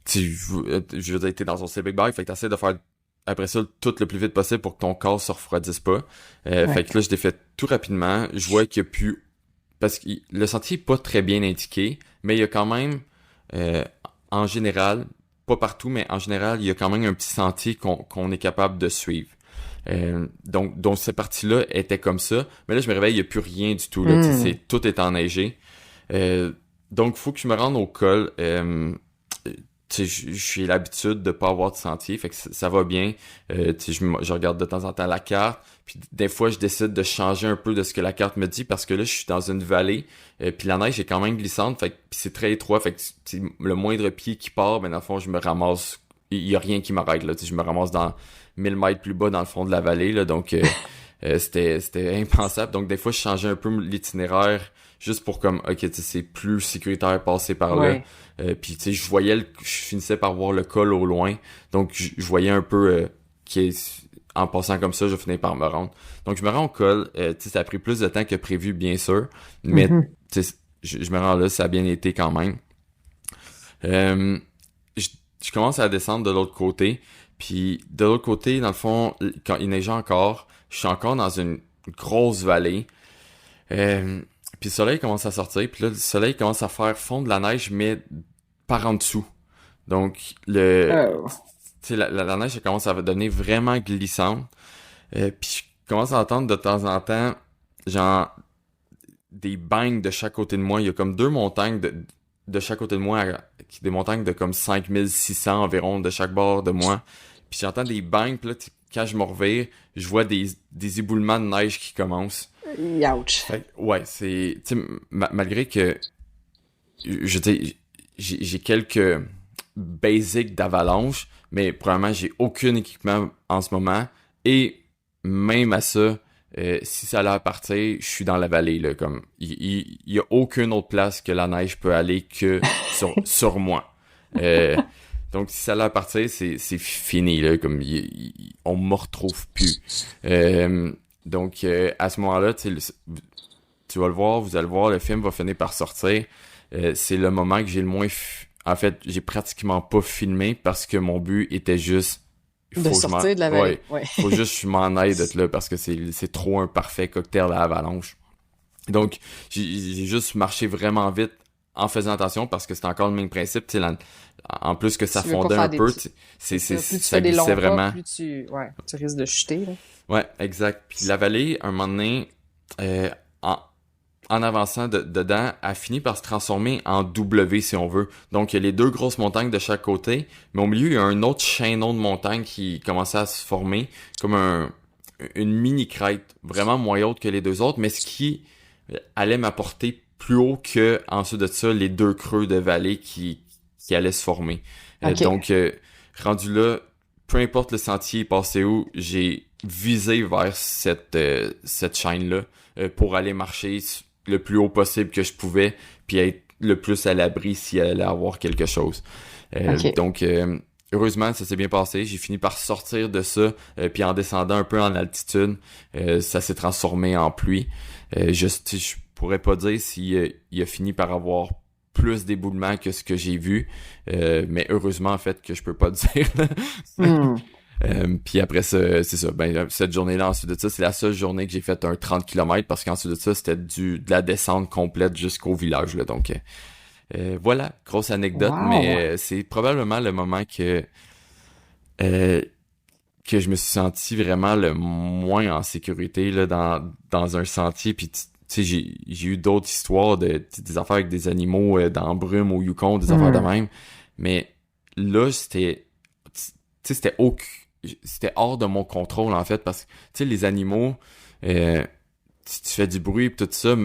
je veux dire, t'es dans son sleeping bag, fait que t'essaies de faire après ça tout le plus vite possible pour que ton corps se refroidisse pas. Fait Ouais. que là, je l'ai fait tout rapidement. Je vois qu'il y a plus parce que le sentier est pas très bien indiqué, mais il y a quand même, euh, en général, pas partout, mais en général, il y a quand même un petit sentier qu'on est capable de suivre. Donc cette partie-là était comme ça, mais là je me réveille, il n'y a plus rien du tout là, tu sais, Hmm. tout est enneigé. Donc faut que je me rende au col. Tu sais, j'ai l'habitude de pas avoir de sentier, fait que ça va bien. Tu sais, je regarde de temps en temps la carte, Puis des fois, je décide de changer un peu de ce que la carte me dit parce que là, je suis dans une vallée. Puis la neige est quand même glissante. Fait que puis c'est très étroit. Fait que le moindre pied qui part, ben dans le fond, je me ramasse. Il y a rien qui m'arrête là. Je me ramasse dans 1000 mètres plus bas dans le fond de la vallée là. Donc c'était impensable. Donc des fois, je changeais un peu l'itinéraire juste pour comme ok, c'est plus sécuritaire passer par là. Ouais. Puis tu sais, je finissais par voir le col au loin. Donc je voyais un peu en passant comme ça, je finis par me rendre. Donc, je me rends au col. Tu sais, ça a pris plus de temps que prévu, bien sûr. Mais, Mhm. tu sais, je me rends là, ça a bien été quand même. Euh, je, je commence à descendre de l'autre côté. Puis, de l'autre côté, dans le fond, quand il neigeait encore, je suis encore dans une grosse vallée. Euh, puis, le soleil commence à sortir. Puis là, le soleil commence à faire fondre la neige, mais par en dessous. Donc, Oh. tu sais, la neige, elle commence à devenir vraiment glissante. Puis je commence à entendre de temps en temps, genre, des bangs de chaque côté de moi. Il y a comme deux montagnes de chaque côté de moi, des montagnes de comme 5600 environ de chaque bord de moi. Puis j'entends des bangs, puis là, quand je me revire, je vois des éboulements de neige qui commencent. Ouch. Ouais, c'est, tu sais, malgré que, je dis, j'ai quelques basics d'avalanche, mais probablement j'ai aucun équipement en ce moment. Et même à ça, si ça allait partir, je suis dans la vallée, là, comme, il y a aucune autre place que la neige peut aller que sur moi. Euh, donc si ça allait partir, c'est fini, là, comme, on me retrouve plus. Donc, à ce moment-là, tu vas le voir, vous allez le voir, le film va finir par sortir. C'est le moment que j'ai le moins... En fait, j'ai pratiquement pas filmé parce que mon but était juste... De sortir de la vallée. Ouais. Faut juste que je m'en aille de là parce que c'est trop un parfait cocktail à avalanche. Donc, j'ai juste marché vraiment vite en faisant attention parce que c'est encore le même principe. En plus que ça Tu veux pas fondait faire un des peu, petits... Plus tu ça fais des longs glissait pas, vraiment. plus tu risques de chuter, là. Ouais, exact. Puis la vallée, un moment donné, euh, en, en avançant dedans, a fini par se transformer en W, si on veut. Donc, il y a les deux grosses montagnes de chaque côté, mais au milieu, il y a un autre chaînon de montagnes qui commençait à se former, comme une mini crête, vraiment moins haute que les deux autres, mais ce qui allait m'apporter plus haut que, ensuite de ça, les deux creux de vallée qui allaient se former. OK. Donc, rendu là, peu importe le sentier passé où, j'ai visé vers cette chaîne-là pour aller marcher le plus haut possible que je pouvais, puis être le plus à l'abri s'il allait avoir quelque chose. OK. Donc, heureusement, ça s'est bien passé. J'ai fini par sortir de ça, puis en descendant un peu en altitude, ça s'est transformé en pluie. Je pourrais pas dire si il a fini par avoir plus d'éboulements que ce que j'ai vu, mais heureusement en fait que je peux pas dire. Hmm. Puis après ça, c'est ça. Ben, cette journée-là, ensuite de ça, c'est la seule journée que j'ai fait un 30 km parce qu'ensuite de ça, c'était de la descente complète jusqu'au village. Là. Donc voilà, grosse anecdote, Wow. mais c'est probablement le moment euh, que je me suis senti vraiment le moins en sécurité là, dans un sentier. Puis tu sais, j'ai eu d'autres histoires des affaires avec des animaux dans la brume au Yukon, des affaires de même. Mais là, tu sais, c'était hors de mon contrôle en fait parce que tu sais les animaux si tu fais du bruit et tout ça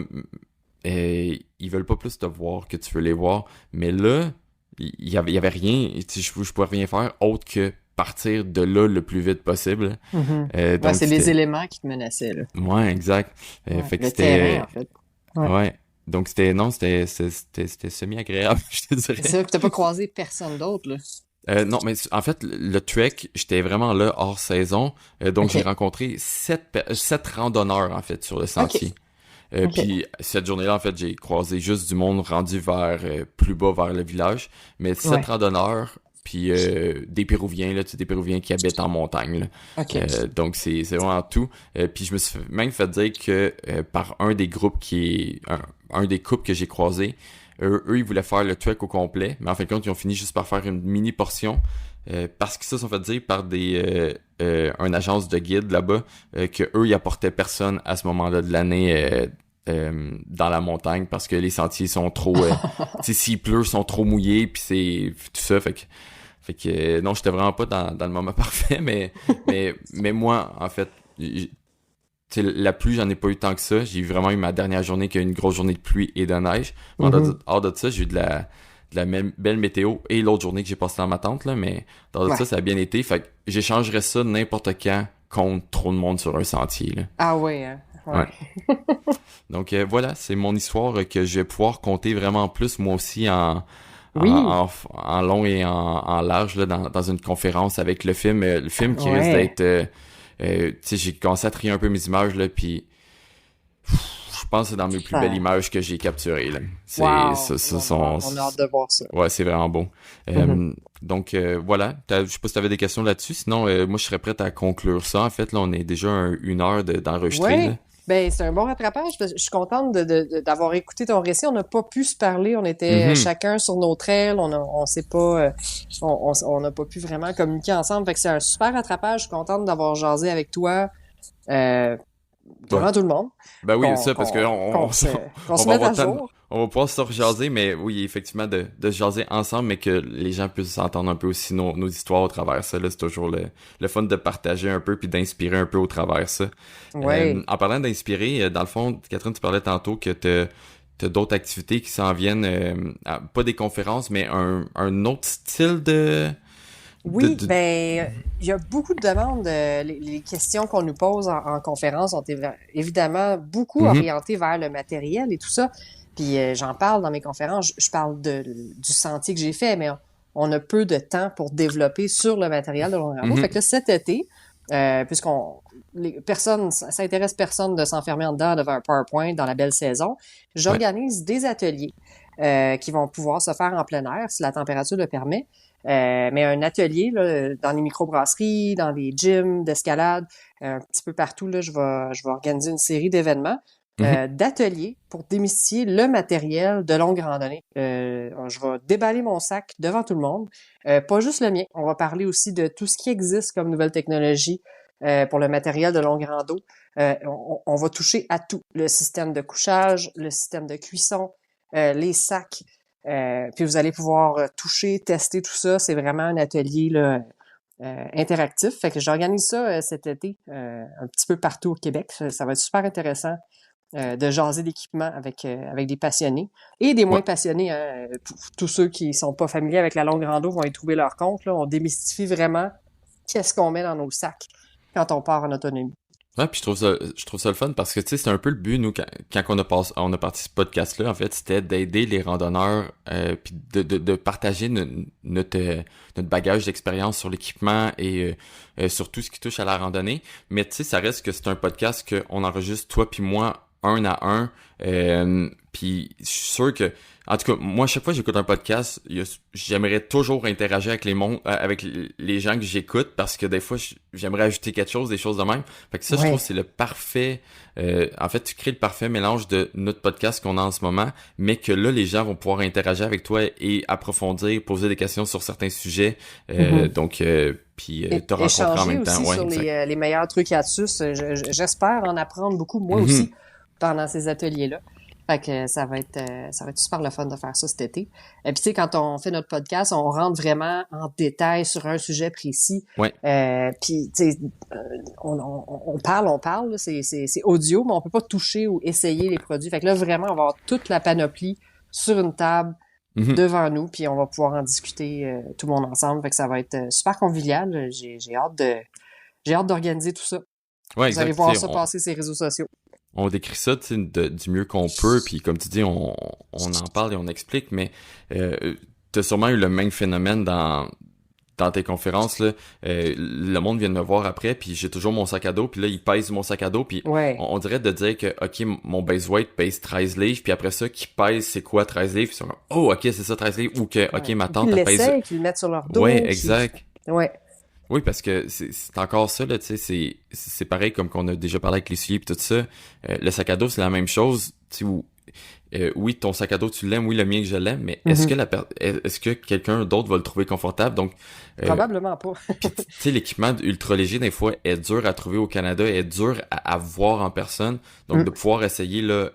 ils veulent pas plus te voir que tu veux les voir, mais là il y avait rien, tu sais, je pouvais rien faire autre que partir de là le plus vite possible. Mhm. Ouais, Donc c'est les éléments qui te menaçaient, là. ouais, exact. Ouais. Fait que Le c'était terrain, en fait. Ouais. ouais, donc c'était semi agréable, je te C'est dirais. ça, puis t'as pas croisé personne d'autre, là. Non, mais en fait, le trek, j'étais vraiment là hors saison. Donc, j'ai OK. rencontré sept randonneurs, en fait, sur le OK. sentier. OK. Puis, cette journée-là, en fait, j'ai croisé juste du monde rendu vers plus bas, vers le village. Mais sept Ouais. randonneurs, puis des Péruviens, là, tu sais, des Péruviens qui habitent en montagne, là. OK. Donc, c'est vraiment tout. Puis, je me suis même fait dire que par un des groupes un des couples que j'ai croisés, eux, ils voulaient faire le trek au complet, mais en fin de compte, ils ont fini juste par faire une mini portion parce qu'ils se sont fait dire par une agence de guide là-bas que eux, ils apportaient personne à ce moment-là de l'année dans la montagne parce que les sentiers sont trop, tu sais, s'il pleut, ils sont trop mouillés, puis c'est tout ça, fait que non, j'étais vraiment pas dans le moment parfait, mais moi, en fait, tu sais, la pluie, j'en ai pas eu tant que ça. J'ai vraiment eu ma dernière journée qui a eu une grosse journée de pluie et de neige. Hors de ça, j'ai eu de la même belle météo et l'autre journée que j'ai passée dans ma tente, là, mais hors de ça, ça a bien été. Fait que j'échangerais ça n'importe quand contre trop de monde sur un sentier, là. Ah oui, hein? Ouais. Donc voilà, c'est mon histoire que je vais pouvoir compter vraiment plus, moi aussi, en long et en large, là, dans une conférence avec le film. Le film qui risque d'être... tu sais, j'ai commencé à trier un peu mes images, là, puis je pense que c'est dans mes plus belles images que j'ai capturées, là. On a hâte de voir ça. Ouais, c'est vraiment beau. Donc, voilà. Je sais pas si t'avais des questions là-dessus. Sinon, moi, je serais prête à conclure ça. En fait, là, on est déjà une heure d'enregistrer, là. Ben, c'est un bon rattrapage. Je suis contente d'avoir écouté ton récit. On n'a pas pu se parler. On était chacun sur nos trails. On s'est pas, on n'a pas pu vraiment communiquer ensemble. Fait que c'est un super rattrapage. Je suis contente d'avoir jasé avec toi, devant tout le monde. Ben oui, ça, parce que qu'on se on mette à jour. On va pouvoir se rejaser, mais oui, effectivement, de se jaser ensemble, mais que les gens puissent entendre un peu aussi nos histoires au travers ça. Là, c'est toujours le fun de partager un peu puis d'inspirer un peu au travers ça. Ouais. En parlant d'inspirer, dans le fond, Catherine, tu parlais tantôt que t'as d'autres activités qui s'en viennent, pas des conférences, mais un autre style de... Oui, ben, il y a beaucoup de demandes. Les questions qu'on nous pose en conférence ont évidemment beaucoup orientées vers le matériel et tout ça. Puis j'en parle dans mes conférences. Je parle du sentier que j'ai fait, mais on a peu de temps pour développer sur le matériel de long rando. Fait que là, cet été, ça intéresse personne de s'enfermer en dedans devant un PowerPoint dans la belle saison, j'organise des ateliers qui vont pouvoir se faire en plein air si la température le permet. Mais un atelier là, dans les microbrasseries, dans les gyms d'escalade, un petit peu partout, là, je vais organiser une série d'événements, d'ateliers pour démystifier le matériel de longue randonnée. Je vais déballer mon sac devant tout le monde, pas juste le mien. On va parler aussi de tout ce qui existe comme nouvelle technologie pour le matériel de longue rando. On va toucher à tout, le système de couchage, le système de cuisson, les sacs. Puis vous allez pouvoir toucher, tester tout ça. C'est vraiment un atelier là, interactif. Fait que j'organise ça cet été un petit peu partout au Québec. Ça va être super intéressant de jaser d'équipement avec des passionnés et des moins passionnés. Hein. Tous ceux qui sont pas familiers avec la longue rando vont y trouver leur compte. Là. On démystifie vraiment qu'est-ce qu'on met dans nos sacs quand on part en autonomie. Ouais, puis je trouve ça le fun parce que, tu sais, c'est un peu le but, nous, quand on a parti ce podcast-là, en fait, c'était d'aider les randonneurs, puis de partager notre bagage d'expérience sur l'équipement et sur tout ce qui touche à la randonnée. Mais, tu sais, ça reste que c'est un podcast qu'on enregistre, toi puis moi, un à un. Puis je suis sûr que, en tout cas, moi, chaque fois que j'écoute un podcast, j'aimerais toujours interagir avec les gens que j'écoute parce que des fois, j'aimerais ajouter quelque chose, des choses de même. Fait que ça, je trouve que c'est le parfait... en fait, tu crées le parfait mélange de notre podcast qu'on a en ce moment, mais que là, les gens vont pouvoir interagir avec toi et approfondir, poser des questions sur certains sujets. Donc, puis te rencontrer en même temps. Aussi sur les meilleurs trucs et astuces. J'espère en apprendre beaucoup, moi aussi, pendant ces ateliers-là. Fait que ça va être super le fun de faire ça cet été. Et puis tu sais, quand on fait notre podcast, on rentre vraiment en détail sur un sujet précis. Puis tu sais, on parle, là, c'est audio, mais on peut pas toucher ou essayer les produits. Fait que là, vraiment, on va avoir toute la panoplie sur une table devant nous, puis on va pouvoir en discuter tout le monde ensemble. Fait que ça va être super convivial. J'ai hâte d'organiser tout ça. Vous allez voir ça passer sur les réseaux sociaux. On décrit ça du mieux qu'on peut, puis comme tu dis, on en parle et on explique, mais t'as sûrement eu le même phénomène dans tes conférences, là. Le monde vient de me voir après, puis j'ai toujours mon sac à dos, puis là, ils pèsent mon sac à dos, puis on dirait de dire que, OK, mon base weight pèse 13 livres, puis après ça, qui pèse, c'est quoi 13 livres? Ils sont comme, oh, OK, c'est ça, 13 livres, ou que, OK, ma tante, elle pèse... Qu'ils le mettent sur leur dos. Ouais, exact. Ouais. Oui, parce que c'est encore ça, là, tu sais, c'est pareil comme qu'on a déjà parlé avec les souliers et tout ça. Le sac à dos, c'est la même chose, tu sais, oui, ton sac à dos, tu l'aimes, oui, le mien que je l'aime, mais est-ce que quelqu'un d'autre va le trouver confortable? Donc probablement pas. Tu sais, l'équipement ultra léger, des fois, est dur à trouver au Canada, est dur à voir en personne. Donc, de pouvoir essayer, là,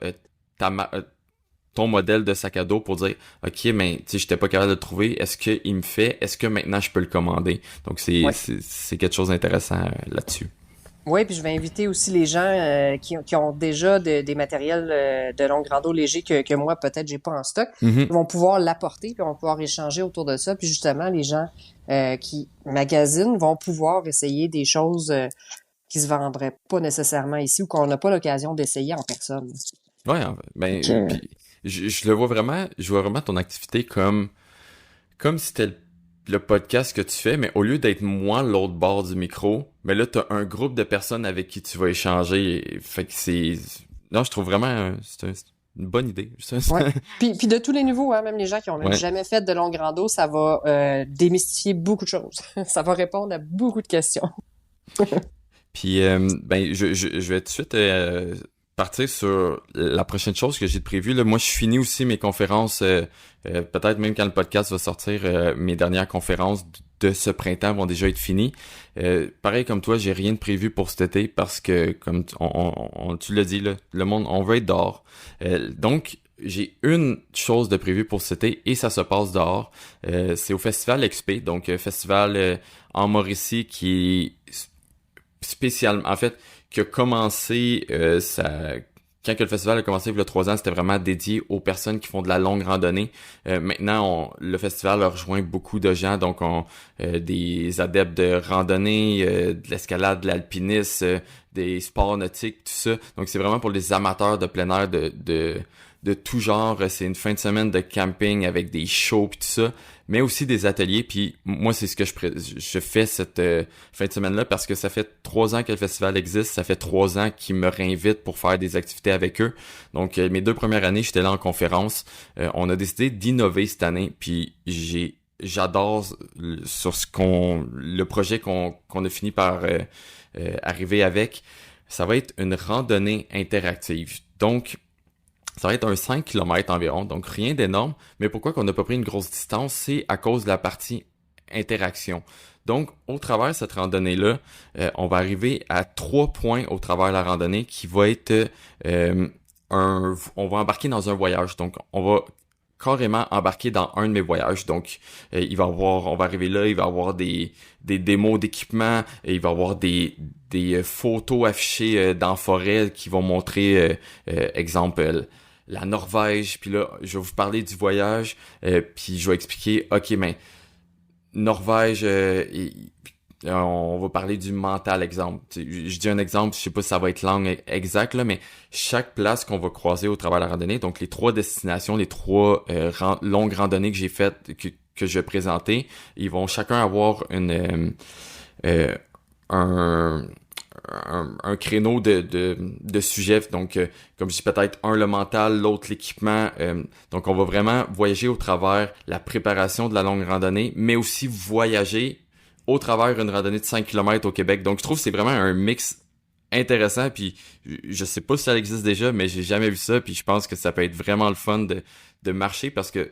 ton modèle de sac à dos pour dire OK, mais tu sais, j'étais pas capable de le trouver, est-ce qu'il me fait, est-ce que maintenant je peux le commander? Donc c'est quelque chose d'intéressant là-dessus. Oui, puis je vais inviter aussi les gens qui ont déjà des matériels de longue rando légers que moi, peut-être, j'ai pas en stock. Mhm. Ils vont pouvoir l'apporter, puis on va pouvoir échanger autour de ça. Puis justement, les gens qui magasinent vont pouvoir essayer des choses qui se vendraient pas nécessairement ici ou qu'on n'a pas l'occasion d'essayer en personne. Ouais, ben, Que... puis je le vois vraiment, je vois vraiment ton activité comme si c'était le podcast que tu fais, mais au lieu d'être moi l'autre bord du micro, mais là, t'as un groupe de personnes avec qui tu vas échanger. Fait que non, je trouve vraiment, c'est une bonne idée. Ouais. Puis de tous les niveaux, hein, même les gens qui ont même Ouais. jamais fait de longue rando, ça va démystifier beaucoup de choses. Ça va répondre à beaucoup de questions. Puis, ben, je vais tout de suite partir sur la prochaine chose que j'ai de prévu. Là, moi, je finis aussi mes conférences, peut-être même quand le podcast va sortir, mes dernières conférences de ce printemps vont déjà être finies. Pareil comme toi, j'ai rien de prévu pour cet été parce que, comme tu l'as dit, là, le monde, on veut être dehors. Donc, j'ai une chose de prévu pour cet été et ça se passe dehors. C'est au Festival XP, donc festival en Mauricie qui est spécialement, en fait, qui a commencé, quand que le festival a commencé il y a 3 ans, c'était vraiment dédié aux personnes qui font de la longue randonnée. Maintenant, le festival a rejoint beaucoup de gens, donc des adeptes de randonnée, de l'escalade, de l'alpinisme, des sports nautiques, tout ça. Donc c'est vraiment pour les amateurs de plein air de tout genre. C'est une fin de semaine de camping avec des shows pis tout ça, mais aussi des ateliers. Puis moi, c'est ce que je fais cette fin de semaine-là parce que ça fait 3 ans que le festival existe. Ça fait 3 ans qu'ils me réinvitent pour faire des activités avec eux. Donc mes 2 premières années, j'étais là en conférence. On a décidé d'innover cette année. Puis j'adore sur le projet qu'on a fini par arriver avec. Ça va être une randonnée interactive. Donc ça va être un 5 km environ, donc rien d'énorme. Mais pourquoi qu'on n'a pas pris une grosse distance? C'est à cause de la partie interaction. Donc, au travers de cette randonnée-là, on va arriver à 3 points au travers de la randonnée qui va être on va embarquer dans un voyage. Donc, on va carrément embarquer dans un de mes voyages. Donc, on va arriver là, il va y avoir des démos d'équipement, et il va y avoir des photos affichées dans la forêt qui vont montrer, exemple, la Norvège, puis là, je vais vous parler du voyage, puis je vais expliquer, ok, mais Norvège, on va parler du mental, exemple. Je dis un exemple, je sais pas si ça va être langue exact, là, mais chaque place qu'on va croiser au travers de la randonnée, donc les 3 destinations, les 3 longues randonnées que j'ai faites, que je vais présenter, ils vont chacun avoir un créneau de sujets. Donc, comme je dis, peut-être un le mental, l'autre l'équipement. Donc, on va vraiment voyager au travers la préparation de la longue randonnée, mais aussi voyager au travers d'une randonnée de 5 km au Québec. Donc, je trouve que c'est vraiment un mix intéressant. Puis, je sais pas si ça existe déjà, mais j'ai jamais vu ça. Puis, je pense que ça peut être vraiment le fun de marcher parce que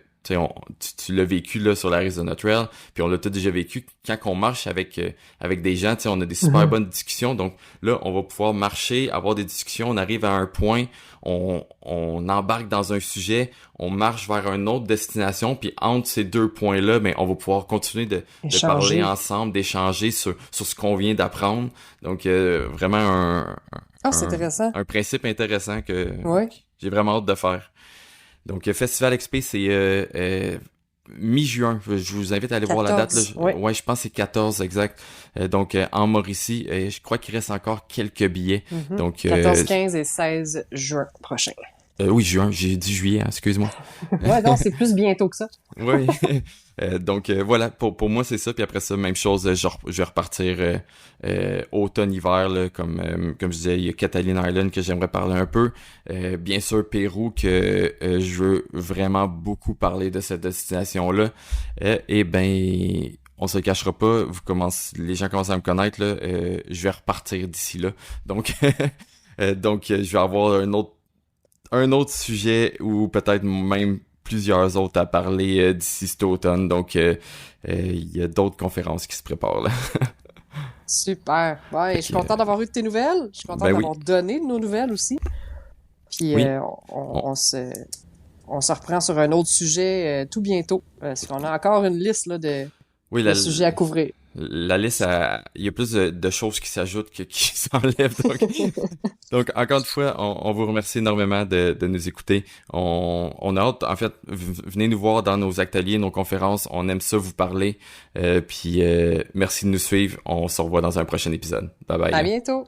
tu l'as vécu là sur l'Arizona Trail, puis on l'a tout déjà vécu quand on marche avec des gens, on a des super bonnes discussions. Donc là, on va pouvoir marcher, avoir des discussions, on arrive à un point, on embarque dans un sujet, on marche vers une autre destination, puis entre ces 2 points-là, ben on va pouvoir continuer de parler ensemble, d'échanger sur ce qu'on vient d'apprendre. Donc vraiment c'est intéressant. Un principe intéressant que Ouais. j'ai vraiment hâte de faire. Donc, Festival XP, c'est mi-juin. Je vous invite à aller 14, voir la date. Là. Oui. Ouais, je pense que c'est 14, exact. Donc, en Mauricie, je crois qu'il reste encore quelques billets. Donc, 14, 15 et 16 juin prochain. Oui, juin. J'ai dit juillet, hein, excuse-moi. Ouais, non, c'est plus bientôt que ça. Oui. Donc, voilà, pour moi, c'est ça. Puis après ça, même chose, je vais repartir automne-hiver, là, comme je disais, il y a Catalina Island que j'aimerais parler un peu. Bien sûr, Pérou, que je veux vraiment beaucoup parler de cette destination-là. Et ben, on se le cachera pas, les gens commencent à me connaître, là, je vais repartir d'ici là. Donc, je vais avoir un autre sujet ou peut-être même plusieurs autres à parler d'ici cet automne. Donc, il y a d'autres conférences qui se préparent là. Super. Ouais, je suis content d'avoir eu de tes nouvelles. Je suis content d'avoir donné de nos nouvelles aussi. Puis, oui. on se reprend sur un autre sujet tout bientôt. Parce qu'on a encore une liste là, de sujets à couvrir. La liste, il y a plus de choses qui s'ajoutent que qui s'enlèvent. Donc, encore une fois, on vous remercie énormément de nous écouter. On a hâte, en fait, venez nous voir dans nos ateliers, nos conférences. On aime ça vous parler. Puis merci de nous suivre. On se revoit dans un prochain épisode. Bye bye. À bientôt.